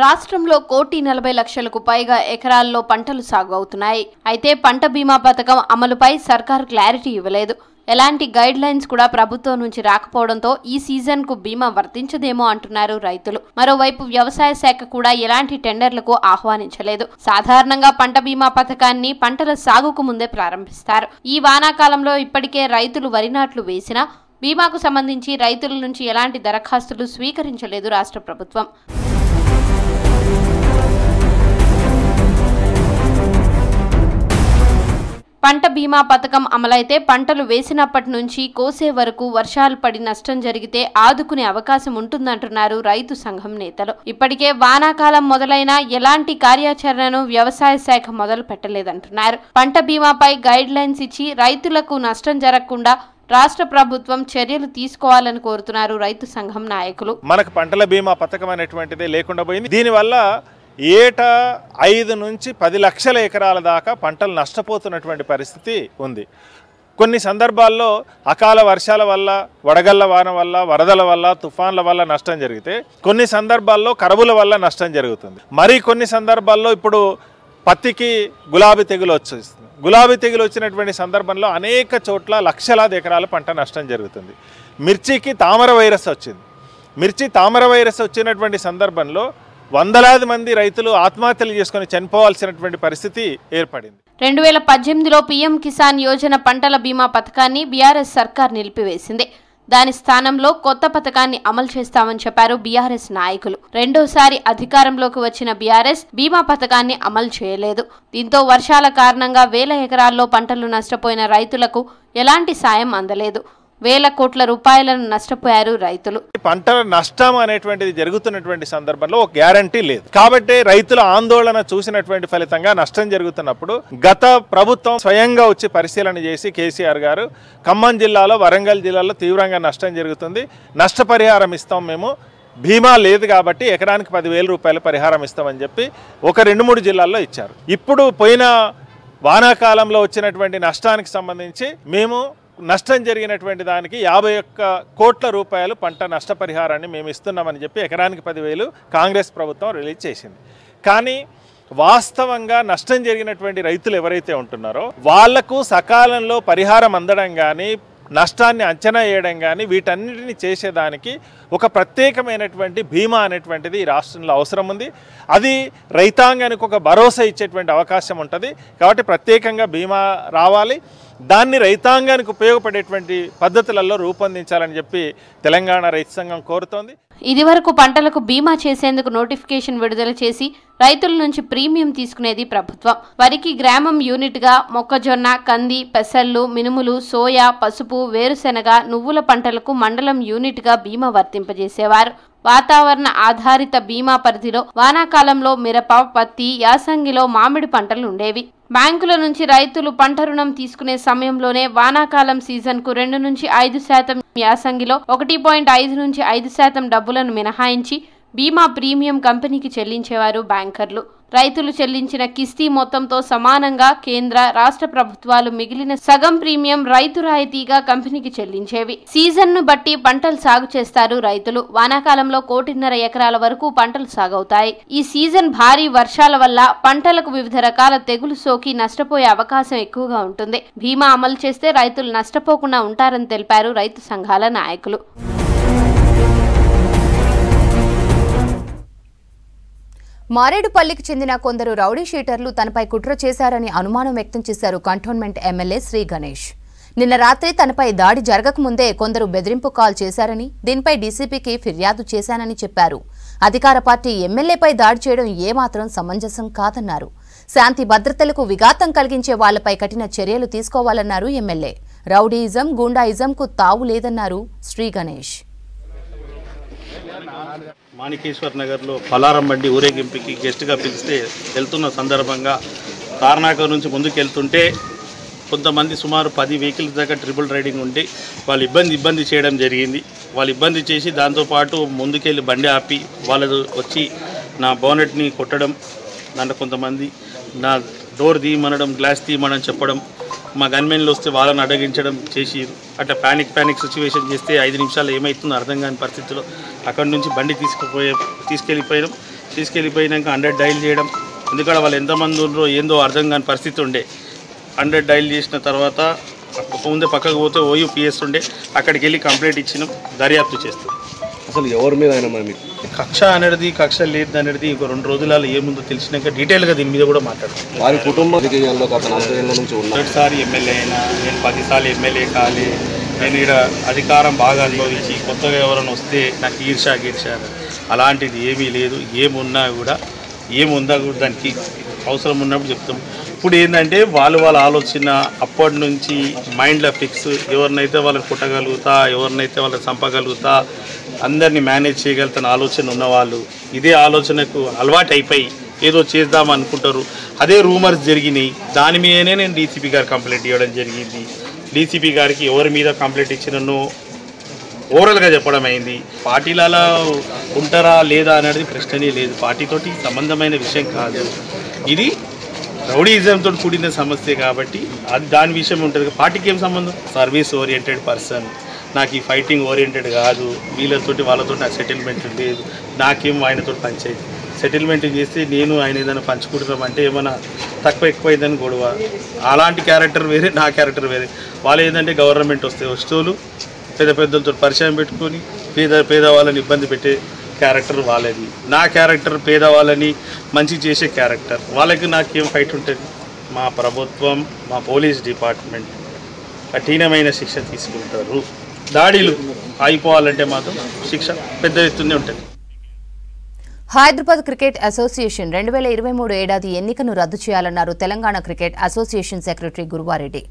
రాష్ట్రంలో 1,40,00,000కు పైగా ఎకరాల్లో పంటలు సాగు అవుతున్నాయి. అయితే పంట బీమా పథకం అమలుపై సర్కార్ క్లారిటీ ఇవ్వలేదు. ఎలాంటి గైడ్ లైన్స్ కూడా ప్రభుత్వం నుంచి రాకపోవడంతో ఈ సీజన్కు బీమా వర్తించదేమో అంటున్నారు రైతులు. మరోవైపు వ్యవసాయ శాఖ కూడా ఎలాంటి టెండర్లకు ఆహ్వానించలేదు. సాధారణంగా పంట బీమా పథకాన్ని పంటల సాగుకు ముందే ప్రారంభిస్తారు. ఈ వానాకాలంలో ఇప్పటికే రైతులు వరి నాట్లు వేసినా బీమాకు సంబంధించి రైతుల నుంచి ఎలాంటి దరఖాస్తులు స్వీకరించలేదు రాష్ట్ర ప్రభుత్వం. పంట బీమా పథకం అమలైతే పంటలు వేసినప్పటి నుంచి కోసే వరకు వర్షాలు పడి నష్టం జరిగితే ఆదుకునే అవకాశం ఉంటుందంటున్నారు రైతు సంఘం నేతలు. ఇప్పటికే వానాకాలం మొదలైనా ఎలాంటి కార్యాచరణను వ్యవసాయ శాఖ మొదలు పెట్టలేదంటున్నారు. పంట బీమాపై గైడ్ లైన్స్ ఇచ్చి రైతులకు నష్టం జరగకుండా రాష్ట్ర ప్రభుత్వం చర్యలు తీసుకోవాలని కోరుతున్నారు రైతు సంఘం నాయకులు. మనకు పంటల బీమా పథకం అనేటువంటిదే లేకుండా పోయింది. దీనివల్ల ఏటా 5 నుంచి 10 లక్షల ఎకరాల దాకా పంటలు నష్టపోతున్నటువంటి పరిస్థితి ఉంది. కొన్ని సందర్భాల్లో అకాల వర్షాల వల్ల, వడగళ్ల వాన వల్ల, వరదల వల్ల, తుఫాన్ల వల్ల నష్టం జరిగితే కొన్ని సందర్భాల్లో కరువుల వల్ల నష్టం జరుగుతుంది. మరి కొన్ని సందర్భాల్లో ఇప్పుడు పత్తికి గులాబీ తెగులు వచ్చేస్తుంది. గులాబీ తెగులు వచ్చినటువంటి సందర్భంలో అనేక చోట్ల లక్షలాది ఎకరాల పంట నష్టం జరుగుతుంది. మిర్చికి తామర వైరస్ వచ్చింది. మిర్చి తామర వైరస్ వచ్చినటువంటి సందర్భంలో వందలాది మంది రైతులు ఆత్మహత్యలు చేసుకుని చనిపోవాల్సినటువంటి పరిస్థితి ఏర్పడింది. 2018లో పీఎం కిసాన్ యోజన పంటల బీమా పథకాన్ని బీఆర్ఎస్ సర్కార్ నిలిపివేసింది. దాని స్థానంలో కొత్త పథకాన్ని అమలు చేస్తామని చెప్పారు బీఆర్ఎస్ నాయకులు. రెండోసారి అధికారంలోకి వచ్చిన బీఆర్ఎస్ బీమా పథకాన్ని అమలు చేయలేదు. దీంతో వర్షాల కారణంగా వేల ఎకరాల్లో పంటలు నష్టపోయిన రైతులకు ఎలాంటి సాయం అందలేదు. వేల కోట్ల రూపాయలను నష్టపోయారు రైతులు. పంటల నష్టం అనేటువంటిది జరుగుతున్నటువంటి సందర్భంలో ఒక గ్యారంటీ లేదు. కాబట్టి రైతుల ఆందోళన చూసినటువంటి ఫలితంగా నష్టం జరుగుతున్నప్పుడు గత ప్రభుత్వం స్వయంగా వచ్చి పరిశీలన చేసి కేసీఆర్ గారు ఖమ్మం జిల్లాలో, వరంగల్ జిల్లాలో తీవ్రంగా నష్టం జరుగుతుంది, నష్టపరిహారం ఇస్తాం, మేము బీమా లేదు కాబట్టి ఎకరానికి 10,000 రూపాయల పరిహారం ఇస్తామని చెప్పి ఒక 2-3 జిల్లాల్లో ఇచ్చారు. ఇప్పుడు పోయిన వానాకాలంలో వచ్చినటువంటి నష్టానికి సంబంధించి మేము నష్టం జరిగినటువంటి దానికి 51 కోట్ల రూపాయలు పంట నష్టపరిహారాన్ని మేము ఇస్తున్నామని చెప్పి ఎకరానికి 10,000 కాంగ్రెస్ ప్రభుత్వం రిలీజ్ చేసింది. కానీ వాస్తవంగా నష్టం జరిగినటువంటి రైతులు ఎవరైతే ఉంటున్నారో వాళ్లకు సకాలంలో పరిహారం అందడం కానీ, నష్టాన్ని అంచనా వేయడం కానీ, వీటన్నిటిని చేసేదానికి ఒక ప్రత్యేకమైనటువంటి బీమా అనేటువంటిది ఈ రాష్ట్రంలో అవసరం ఉంది. అది రైతాంగానికి ఒక భరోసా ఇచ్చేటువంటి అవకాశం ఉంటుంది. కాబట్టి ప్రత్యేకంగా బీమా రావాలి. దాన్ని రైతాంగానికి ఉపయోగపడేటువంటి పద్ధతులలో రూపొందించాలని చెప్పి తెలంగాణ రైతు సంఘం కోరుతోంది. ఇదివరకు పంటలకు బీమా చేసేందుకు నోటిఫికేషన్ విడుదల చేసి రైతుల నుంచి ప్రీమియం తీసుకునేది ప్రభుత్వం. వరికి గ్రామం యూనిట్గా మొక్కజొన్న, కంది, పెసళ్ళు, మినుములు, సోయా, పసుపు, వేరుశెనగ, నువ్వుల పంటలకు మండలం యూనిట్గా బీమా వర్తింపజేసేవారు. వాతావరణ ఆధారిత బీమా పరిధిలో వానాకాలంలో మిరప, పత్తి, యాసంగిలో మామిడి పంటలు ఉండేవి. బ్యాంకుల నుంచి రైతులు పంట రుణం తీసుకునే సమయంలోనే వానాకాలం సీజన్కు 2 నుంచి 5%, యాసంగిలో 1.5 నుంచి 5% డబ్బులను మినహాయించి బీమా ప్రీమియం కంపెనీకి చెల్లించేవారు బ్యాంకర్లు. రైతులు చెల్లించిన కిస్తీ మొత్తంతో సమానంగా కేంద్ర, రాష్ట్ర ప్రభుత్వాలు మిగిలిన సగం ప్రీమియం రైతు రాయితీగా కంపెనీకి చెల్లించేవి. సీజన్ను బట్టి పంటలు సాగు చేస్తారు రైతులు. వానాకాలంలో 1.5 ఎకరాల వరకు పంటలు సాగవుతాయి. ఈ సీజన్ భారీ వర్షాల వల్ల పంటలకు వివిధ రకాల తెగులు సోకి నష్టపోయే అవకాశం ఎక్కువగా ఉంటుంది. బీమా అమలు చేస్తే రైతులు నష్టపోకుండా ఉంటారని తెలిపారు రైతు సంఘాల నాయకులు. మారేడుపల్లికి చెందిన కొందరు రౌడీ షీటర్లు తనపై కుట్ర చేశారని అనుమానం వ్యక్తం చేశారు కంటోన్మెంట్ ఎమ్మెల్యే శ్రీ గణేష్. నిన్న రాత్రి తనపై దాడి జరగకముందే కొందరు బెదిరింపు కాల్ చేశారని, దీనిపై డీసీపీకి ఫిర్యాదు చేశానని చెప్పారు. అధికార పార్టీ ఎమ్మెల్యేపై దాడి చేయడం ఏమాత్రం సమంజసం కాదన్నారు. శాంతి భద్రతలకు విఘాతం కలిగించే వాళ్లపై కఠిన చర్యలు తీసుకోవాలన్నారు ఎమ్మెల్యే. రౌడీయిజం, గూండాయిజంకు తావు లేదన్నారు శ్రీ గణేష్. మాణికేశ్వర్ నగర్లో పలారం బండి ఊరేగింపుకి గెస్ట్గా పిలిస్తే వెళ్తున్న సందర్భంగా తార్నాక నుంచి ముందుకు వెళ్తుంటే కొంతమంది సుమారు 10 వెహికల్స్ దాకా ట్రిపుల్ రైడింగ్ ఉండి వాళ్ళు ఇబ్బంది చేయడం జరిగింది. వాళ్ళు ఇబ్బంది చేసి దాంతోపాటు ముందుకెళ్ళి బండి ఆపి వాళ్ళు వచ్చి నా బోనెట్ని కొట్టడం, దాంట్లో కొంతమంది నా డోర్ తీయమనడం, గ్లాస్ తీయమనడం చెప్పడం, మా గన్మెన్లు వస్తే వాళ్ళని అడగించడం చేసి అట్లా ప్యానిక్ సిచ్యువేషన్ చేస్తే 5 నిమిషాలు ఏమవుతుందో అర్థం కాని పరిస్థితిలో అక్కడి నుంచి బండి తీసుకెళ్ళిపోయినాక 100 డైల్ చేయడం. ఎందుకంటే వాళ్ళు ఎంతమంది ఉన్నారో ఏందో అర్థం కాని పరిస్థితి ఉండే. 100 డైల్ చేసిన తర్వాత ముందే పక్కకు పోతే OUPS ఉండే, అక్కడికి వెళ్ళి కంప్లైంట్ ఇచ్చినాం, దర్యాప్తు చేస్తాం. అసలు ఎవరి మీద అయినా మరి కక్ష అనేది కక్ష లేదు అనేది ఇంకో 2 రోజులలో ఏముందో తెలిసినాక డీటెయిల్గా దీని మీద కూడా మాట్లాడతాం. వారి కుటుంబ రాజకీయాల్లో గత 40 ఏళ్ల నుంచి ఉన్నారు. 1 సారి ఎమ్మెల్యే అయినా, నేను 10 సార్లు ఎమ్మెల్యే కాలే, నేను ఇక్కడ అధికారం బాగా అనుభవించి కొత్తగా ఎవరైనా వస్తే నాకు ఈర్ష అలాంటిది ఏమీ లేదు. ఏముందా కూడా దానికి అవసరం ఉన్నప్పుడు చెప్తాం. ఇప్పుడు ఏంటంటే వాళ్ళ ఆలోచన అప్పటి నుంచి మైండ్లో ఫిక్స్, ఎవరినైతే వాళ్ళని కుట్టగలుగుతా, ఎవరినైతే వాళ్ళని చంపగలుగుతా, అందరినీ మేనేజ్ చేయగలుగుతాను ఆలోచన ఉన్నవాళ్ళు ఇదే ఆలోచనకు అలవాటు అయిపోయి ఏదో చేద్దాం అనుకుంటారు. అదే రూమర్స్ జరిగినాయి. దాని మీదనే నేను డీసీపీ గారు కంప్లైంట్ ఇవ్వడం జరిగింది. డీసీపీ గారికి ఎవరి మీద కంప్లైంట్ ఇచ్చినో ఓవరాల్గా చెప్పడం అయింది. పార్టీలలో ఉంటారా లేదా అనేది ప్రశ్ననే లేదు. పార్టీతోటి సంబంధమైన విషయం కాదు. ఇది రౌడీయిజంతో కూడిన సమస్య కాబట్టి అది దాని విషయం ఉంటుంది. పార్టీకి ఏం సంబంధం? సర్వీస్ ఓరియంటెడ్ పర్సన్, నాకు ఈ ఫైటింగ్ ఓరియంటెడ్ కాదు. వాళ్ళతో నాకు సెటిల్మెంట్ లేదు. నాకేం ఆయనతో పంచాయతీ. సెటిల్మెంట్ చేస్తే నేను ఆయన ఏదైనా పంచుకుంటున్నామంటే ఏమైనా తక్కువ ఎక్కువైందని గొడవ. అలాంటి క్యారెక్టర్ వేరే, నా క్యారెక్టర్ వేరే. వాళ్ళు ఏంటంటే గవర్నమెంట్ వస్తూలు పెద్దలతో పరిచయం పెట్టుకొని పేదవాళ్ళని ఇబ్బంది పెట్టే క్యారెక్టర్ వాళ్ళది. నా క్యారెక్టర్ పేదవాళ్ళని మంచి చేసే క్యారెక్టర్. వాళ్ళకి నాకేం ఫైట్ ఉంటుంది? మా ప్రభుత్వం, మా పోలీస్ డిపార్ట్మెంట్ కఠినమైన శిక్ష తీసుకుంటారు. దాడులు అయిపోవాలంటే మాత్రం శిక్ష పెద్ద ఎత్తునే ఉంటుంది. హైదరాబాద్ క్రికెట్ అసోసియేషన్ 2023 ఏడాది ఎన్నికను రద్దు చేయాలన్నారు Telangana cricket association secretary Guruva Reddy.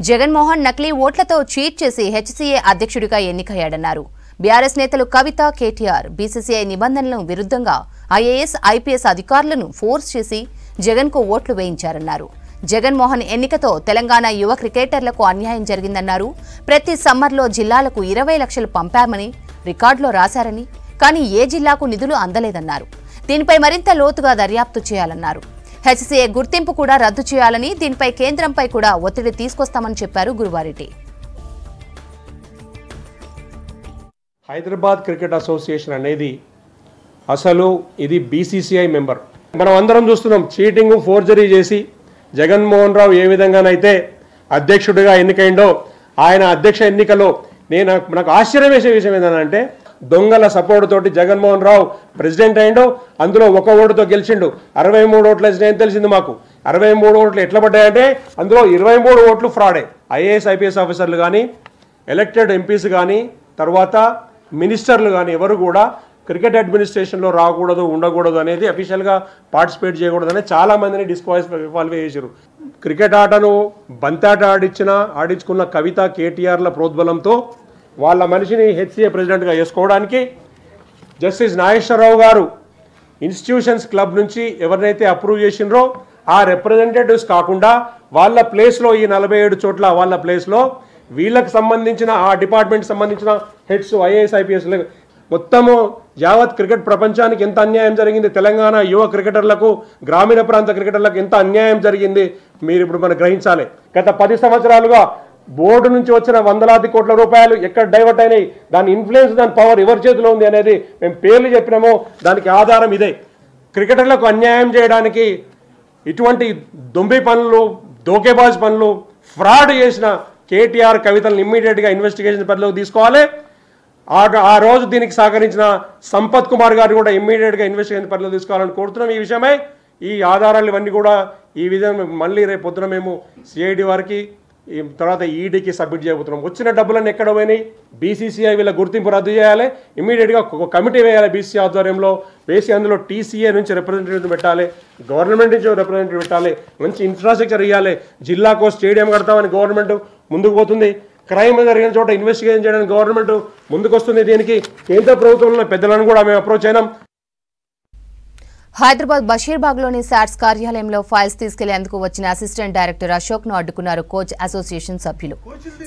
Jaganmohan నకిలీ ఓట్లతో చీట్ చేసి హెచ్సీఏ అధ్యక్షుడిగా ఎన్నికయ్యాడన్నారు. బీఆర్ఎస్ నేతలు కవిత, కేటీఆర్ బీసీసీఐ నిబంధనలకు విరుద్ధంగా ఐఏఎస్, ఐపీఎస్ అధికారులను ఫోర్స్ చేసి జగన్కు ఓట్లు వేయించారన్నారు. జగన్మోహన్ ఎన్నికతో తెలంగాణ యువ క్రికెటర్లకు అన్యాయం జరిగిందన్నారు. ప్రతి సమ్మర్లో జిల్లాలకు 20 లక్షలు పంపామని రికార్డులో రాశారని, కానీ ఏ జిల్లాకు నిధులు అందలేదన్నారు. దీనిపై మరింత లోతుగా దర్యాప్తు చేయాలన్నారు. హెచ్సీఏ గుర్తింపు కూడా రద్దు చేయాలని, దీనిపై కేంద్రంపై కూడా ఒత్తిడి తీసుకొస్తామని చెప్పారు గురువారెడ్డి. హైదరాబాద్ క్రికెట్ అసోసియేషన్ అనేది అసలు ఇది బీసీసీఐ మెంబర్. మనం అందరం చూస్తున్నాం చీటింగ్, ఫోర్జరీ చేసి జగన్మోహన్ రావు ఏ విధంగానైతే అధ్యక్షుడిగా ఎన్నికైండో, ఆయన అధ్యక్ష ఎన్నికలో నాకు ఆశ్చర్యం వేసే విషయం ఏంటంటే దొంగల సపోర్ట్ తోటి జగన్మోహన్ రావు ప్రెసిడెంట్ అయిండో, అందులో 1 ఓటుతో గెలిచిండు. 63 ఓట్లు వచ్చినాయని తెలిసింది మాకు. 63 ఓట్లు ఎట్లా పడ్డాయంటే అందులో 23 ఓట్లు ఫ్రాడే. ఐఏఎస్, ఐపీఎస్ ఆఫీసర్లు కానీ, ఎలక్టెడ్ ఎంపీస్ కానీ, తర్వాత మినిస్టర్లు కానీ ఎవరు కూడా క్రికెట్ అడ్మినిస్ట్రేషన్లో రాకూడదు, ఉండకూడదు అనేది అఫీషియల్గా పార్టిసిపేట్ చేయకూడదు అనేది చాలామందిని డిస్క్వాలిఫై చేశారు. క్రికెట్ ఆటను బంతాట ఆడించుకున్న కవిత, కేటీఆర్ల ప్రోద్బలంతో వాళ్ళ మనిషిని హెచ్సీఏ ప్రెసిడెంట్గా చేసుకోవడానికి జస్టిస్ నాగేశ్వరరావు గారు ఇన్స్టిట్యూషన్స్ క్లబ్ నుంచి ఎవరినైతే అప్రూవ్ చేసినరో ఆ రిప్రజెంటేటివ్స్ కాకుండా వాళ్ళ ప్లేస్లో ఈ 47 చోట్ల వాళ్ళ ప్లేస్లో వీళ్ళకి సంబంధించిన ఆ డిపార్ట్మెంట్ సంబంధించిన హెడ్స్, ఐఏఎస్, ఐపీఎస్ మొత్తము యావత్ క్రికెట్ ప్రపంచానికి ఎంత అన్యాయం జరిగింది, తెలంగాణ యువ క్రికెటర్లకు, గ్రామీణ ప్రాంత క్రికెటర్లకు ఎంత అన్యాయం జరిగింది మీరు ఇప్పుడు మనం గ్రహించాలి. గత 10 సంవత్సరాలుగా బోర్డు నుంచి వచ్చిన 100,000 కోట్ల రూపాయలు ఎక్కడ డైవర్ట్ అయినాయి, దాని ఇన్ఫ్లుయెన్స్, దాని పవర్ ఎవరి చేతిలో ఉంది అనేది మేము పేర్లు చెప్పినామో దానికి ఆధారం ఇదే. క్రికెటర్లకు అన్యాయం చేయడానికి ఇటువంటి దొంబి పనులు, దోకేబాజ్ పనులు, ఫ్రాడ్ చేసిన కేటీఆర్, కవితలను ఇమ్మీడియట్గా ఇన్వెస్టిగేషన్ పరిధిలోకి తీసుకోవాలి. ఆ రోజు దీనికి సహకరించిన సంపత్ కుమార్ గారు కూడా ఇమ్మీడియట్గా ఇన్వెస్టిగేషన్ పరిధిలో తీసుకోవాలని కోరుతున్నాం. ఈ విషయమై ఈ ఆధారాలు ఇవన్నీ కూడా ఈ విధంగా మళ్ళీ రేపు పొద్దున మేము సిఐడి వారికి తర్వాత ఈడీకి సబ్మిట్ చేయబోతున్నాం. వచ్చిన డబ్బులన్నీ ఎక్కడ పోయినాయి, బీసీసీఐ వీళ్ళ గుర్తింపు రద్దు చేయాలి, ఇమ్మీడియట్గా ఒక కమిటీ వేయాలి బీసీ ఆధ్వర్యంలో వేసి అందులో టీసీఏ నుంచి రిప్రజెంటేటివ్ పెట్టాలి, గవర్నమెంట్ నుంచి రిప్రజెంటేటివ్ పెట్టాలి, మంచి ఇన్ఫ్రాస్ట్రక్చర్ ఇవ్వాలి. జిల్లాకో స్టేడియం కడతామని గవర్నమెంట్ ముందుకు పోతుంది. క్రైమ్ జరిగిన చోట ఇన్వెస్టిగేషన్ చేయడానికి గవర్నమెంట్ ముందుకు వస్తుంది. దీనికి కేంద్ర ప్రభుత్వంలో పెద్దలను కూడా మేము అప్రోచ్ అయినాం. హైదరాబాద్ బషీర్బాగ్లోని సాట్స్ కార్యాలయంలో ఫైల్స్ తీసుకెళ్లేందుకు వచ్చిన అసిస్టెంట్ డైరెక్టర్ అశోక్ను అడ్డుకున్నారు కోచ్ అసోసియేషన్ సభ్యులు.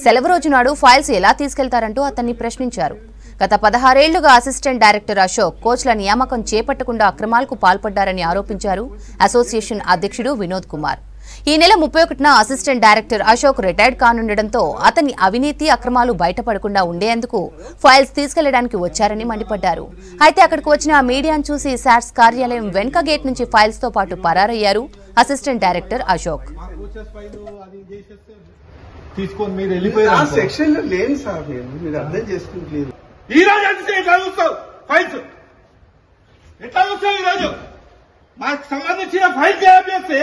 సెలవు రోజు నాడు ఫైల్స్ ఎలా తీసుకెళ్తారంటూ అతన్ని ప్రశ్నించారు. గత 16 ఏళ్లుగా అసిస్టెంట్ డైరెక్టర్ అశోక్ కోచ్ల నియామకం చేపట్టకుండా అక్రమాలకు పాల్పడ్డారని ఆరోపించారు అసోసియేషన్ అధ్యక్షుడు వినోద్ కుమార్. ఈ నెల 31న అసిస్టెంట్ డైరెక్టర్ అశోక్ రిటైర్డ్ కానుండటంతో అతని అవినీతి అక్రమాలు బయటపడకుండా ఉండేందుకు ఫైల్స్ తీసుకెళ్లడానికి వచ్చారని మండిపడ్డారు. అయితే అక్కడికి వచ్చిన మీడియాను చూసి సాట్స్ కార్యాలయం వెనుక గేట్ నుంచి ఫైల్స్ తో పాటు పరారయ్యారు అసిస్టెంట్ డైరెక్టర్ అశోక్. తీసుకొని మీరు వెళ్ళిపోయారు. సెక్షన్ లో లేని సార్ మీరు అర్థం చేసుకుంటలేదు. ఈ రోజు అంటే ఎట్లా చూస్తావు ఫైల్స్ ఎట్లా చూస్తావు? ఈ రోజు మాకు సంబంధించిన ఫైల్ తయారు చేస్తే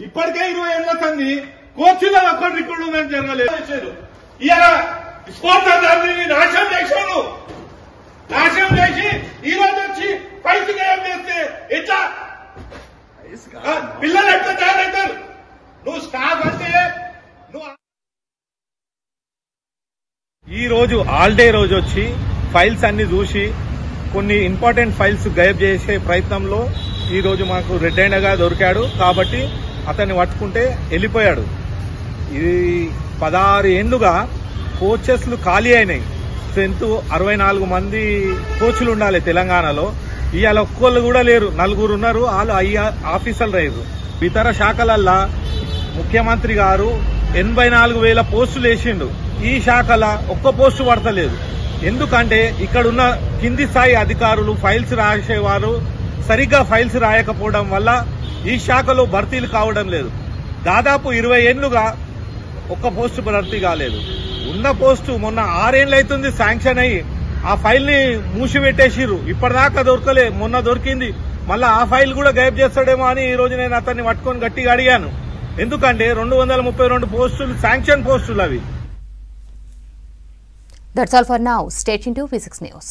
ఇప్పటికే 20 ఏళ్ళ సంది కోర్సులో ఒక్కటి రిక్రూట్మెంట్ జరగలేదు. ఇలా స్పోర్ట్స్ అందరినీ నాశనం చేశాను. నాశనం చేసి ఈ రోజు వచ్చి ఫైల్స్ తయారు చేస్తే ఎట్లా పిల్లలు ఎట్లా తయారవుతారు? నువ్వు స్టాఫ్ అంటే నువ్వు ఈ రోజు ఆల్ డే రోజు వచ్చి ఫైల్స్ అన్ని చూసి కొన్ని ఇంపార్టెంట్ ఫైల్స్ గైబ్ చేసే ప్రయత్నంలో ఈ రోజు మాకు రెడ్ హ్యాండ్గా దొరికాడు. కాబట్టి అతన్ని పట్టుకుంటే వెళ్ళిపోయాడు. ఇది 16 ఏళ్లుగా కోచెస్లు ఖాళీ అయినాయి. స్ట్రెంత్ 64 మంది కోచ్లు ఉండాలి తెలంగాణలో. ఇవాళ ఒక్కళ్ళు కూడా లేరు, 4 ఉన్నారు. వాళ్ళు ఆఫీసర్లు అయ్యారు. ఇతర శాఖలల్లా ముఖ్యమంత్రి గారు 84,000 పోస్టులు వేసిండు. ఈ శాఖల ఒక్క పోస్టు పడతలేదు. ఎందుకంటే ఇక్కడున్న కింది స్థాయి అధికారులు ఫైల్స్ రాసేవారు సరిగ్గా ఫైల్స్ రాయకపోవడం వల్ల ఈ శాఖలో భర్తీలు కావడం లేదు. దాదాపు 20 ఏళ్లుగా ఒక్క పోస్టు భర్తీ కాలేదు. ఉన్న పోస్టు మొన్న 6 ఏళ్ళు అవుతుంది శాంక్షన్ అయ్యి ఆ ఫైల్ ని మూసిపెట్టేసిర్రు. ఇప్పటిదాకా దొరకలే, మొన్న దొరికింది. మళ్ళీ ఆ ఫైల్ కూడా గైబ్ చేస్తాడేమో అని ఈ రోజు నేను అతన్ని పట్టుకొని గట్టిగా అడిగాను. ఎందుకంటే 232 పోస్టులు శాంక్షన్ పోస్టులు అవి. That's all for now. Stay tuned to V6 News.